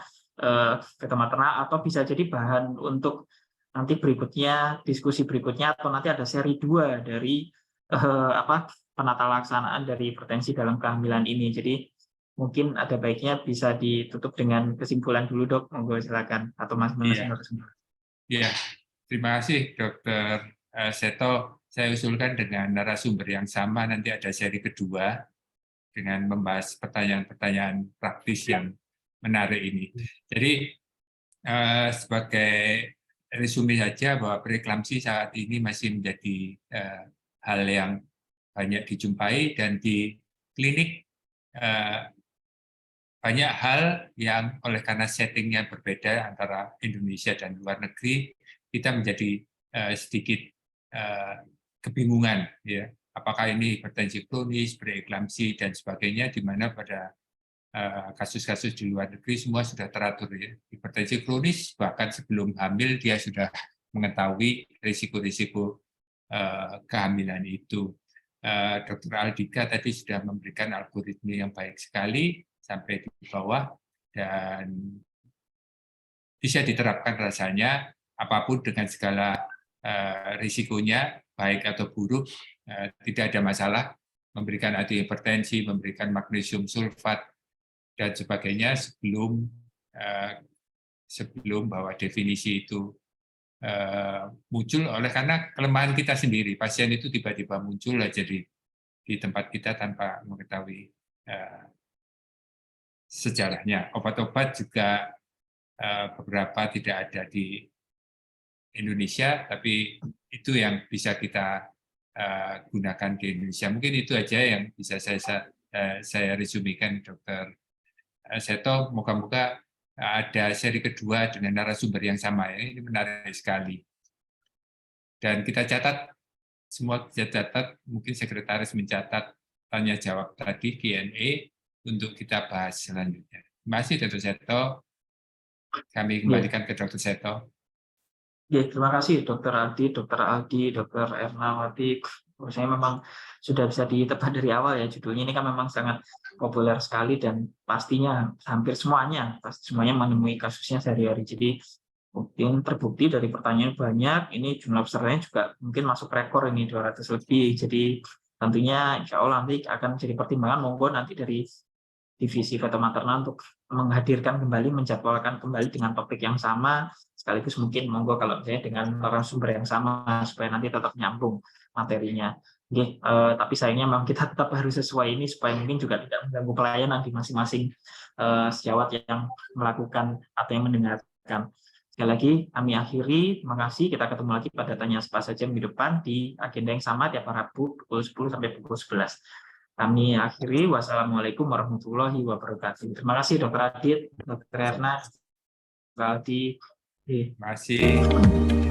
Dr. Materna, atau bisa jadi bahan untuk nanti berikutnya, diskusi berikutnya, atau nanti ada seri 2 dari penata laksanaan dari hipertensi dalam kehamilan ini. Jadi mungkin ada baiknya bisa ditutup dengan kesimpulan dulu, Dok. Monggo silakan, atau Mas narasumber. Iya, terima kasih Dokter Seto. Saya usulkan dengan narasumber yang sama, nanti ada seri kedua dengan membahas pertanyaan-pertanyaan praktis yang menarik ini. Jadi sebagai resume saja bahwa preeklamsi saat ini masih menjadi hal yang banyak dijumpai, dan di klinik banyak hal yang oleh karena settingnya berbeda antara Indonesia dan luar negeri, kita menjadi sedikit kebingungan, ya, apakah ini hipertensi kronis, preeklamsi dan sebagainya, di mana pada kasus-kasus di luar negeri semua sudah teratur, ya. Hipertensi kronis bahkan sebelum hamil dia sudah mengetahui risiko-risiko kehamilan itu. Dr. Aldika tadi sudah memberikan algoritma yang baik sekali sampai di bawah, dan bisa diterapkan rasanya apapun dengan segala risikonya, baik atau buruk, tidak ada masalah. Memberikan antihipertensi, memberikan magnesium sulfat dan sebagainya sebelum bahwa definisi itu muncul oleh karena kelemahan kita sendiri. Pasien itu tiba-tiba muncul aja di tempat kita tanpa mengetahui sejarahnya. Obat-obat juga beberapa tidak ada di Indonesia, tapi itu yang bisa kita gunakan di Indonesia. Mungkin itu aja yang bisa saya resumikan, Dr. Seto. Moga-moga ada seri kedua dengan narasumber yang sama, ya. Ini menarik sekali. Dan kita catat, semua kita catat, mungkin sekretaris mencatat tanya jawab tadi, Q&A, untuk kita bahas selanjutnya. Terima kasih, Dr. Seto. Kami kembalikan ke Dr. Seto. Ya, terima kasih Dr. Aldi, Dr. Ernawati. Saya memang sudah bisa ditebak dari awal ya, judulnya ini kan memang sangat populer sekali dan pastinya hampir semuanya menemui kasusnya sehari-hari. Jadi mungkin terbukti dari pertanyaan banyak, ini jumlah pesertanya juga mungkin masuk rekor ini 200 lebih. Jadi tentunya insya Allah nanti akan menjadi pertimbangan, monggo nanti dari divisi Feto Materna untuk menghadirkan kembali, menjadwalkan kembali dengan topik yang sama, sekaligus mungkin monggo kalau saya dengan narasumber yang sama supaya nanti tetap nyambung materinya. Oke, tapi sayangnya memang kita tetap harus sesuai ini supaya mungkin juga tidak mengganggu pelayanan di masing-masing sejawat yang melakukan atau yang mendengarkan. Sekali lagi kami akhiri, terima kasih. Kita ketemu lagi pada Tanya Apa Saja minggu depan di agenda yang sama tiap Rabu pukul 10 sampai pukul 11. Kami akhiri, wassalamualaikum warahmatullahi wabarakatuh. Terima kasih Dr. Adit, Dr. Erna, Dr. Aldi. Terima kasih.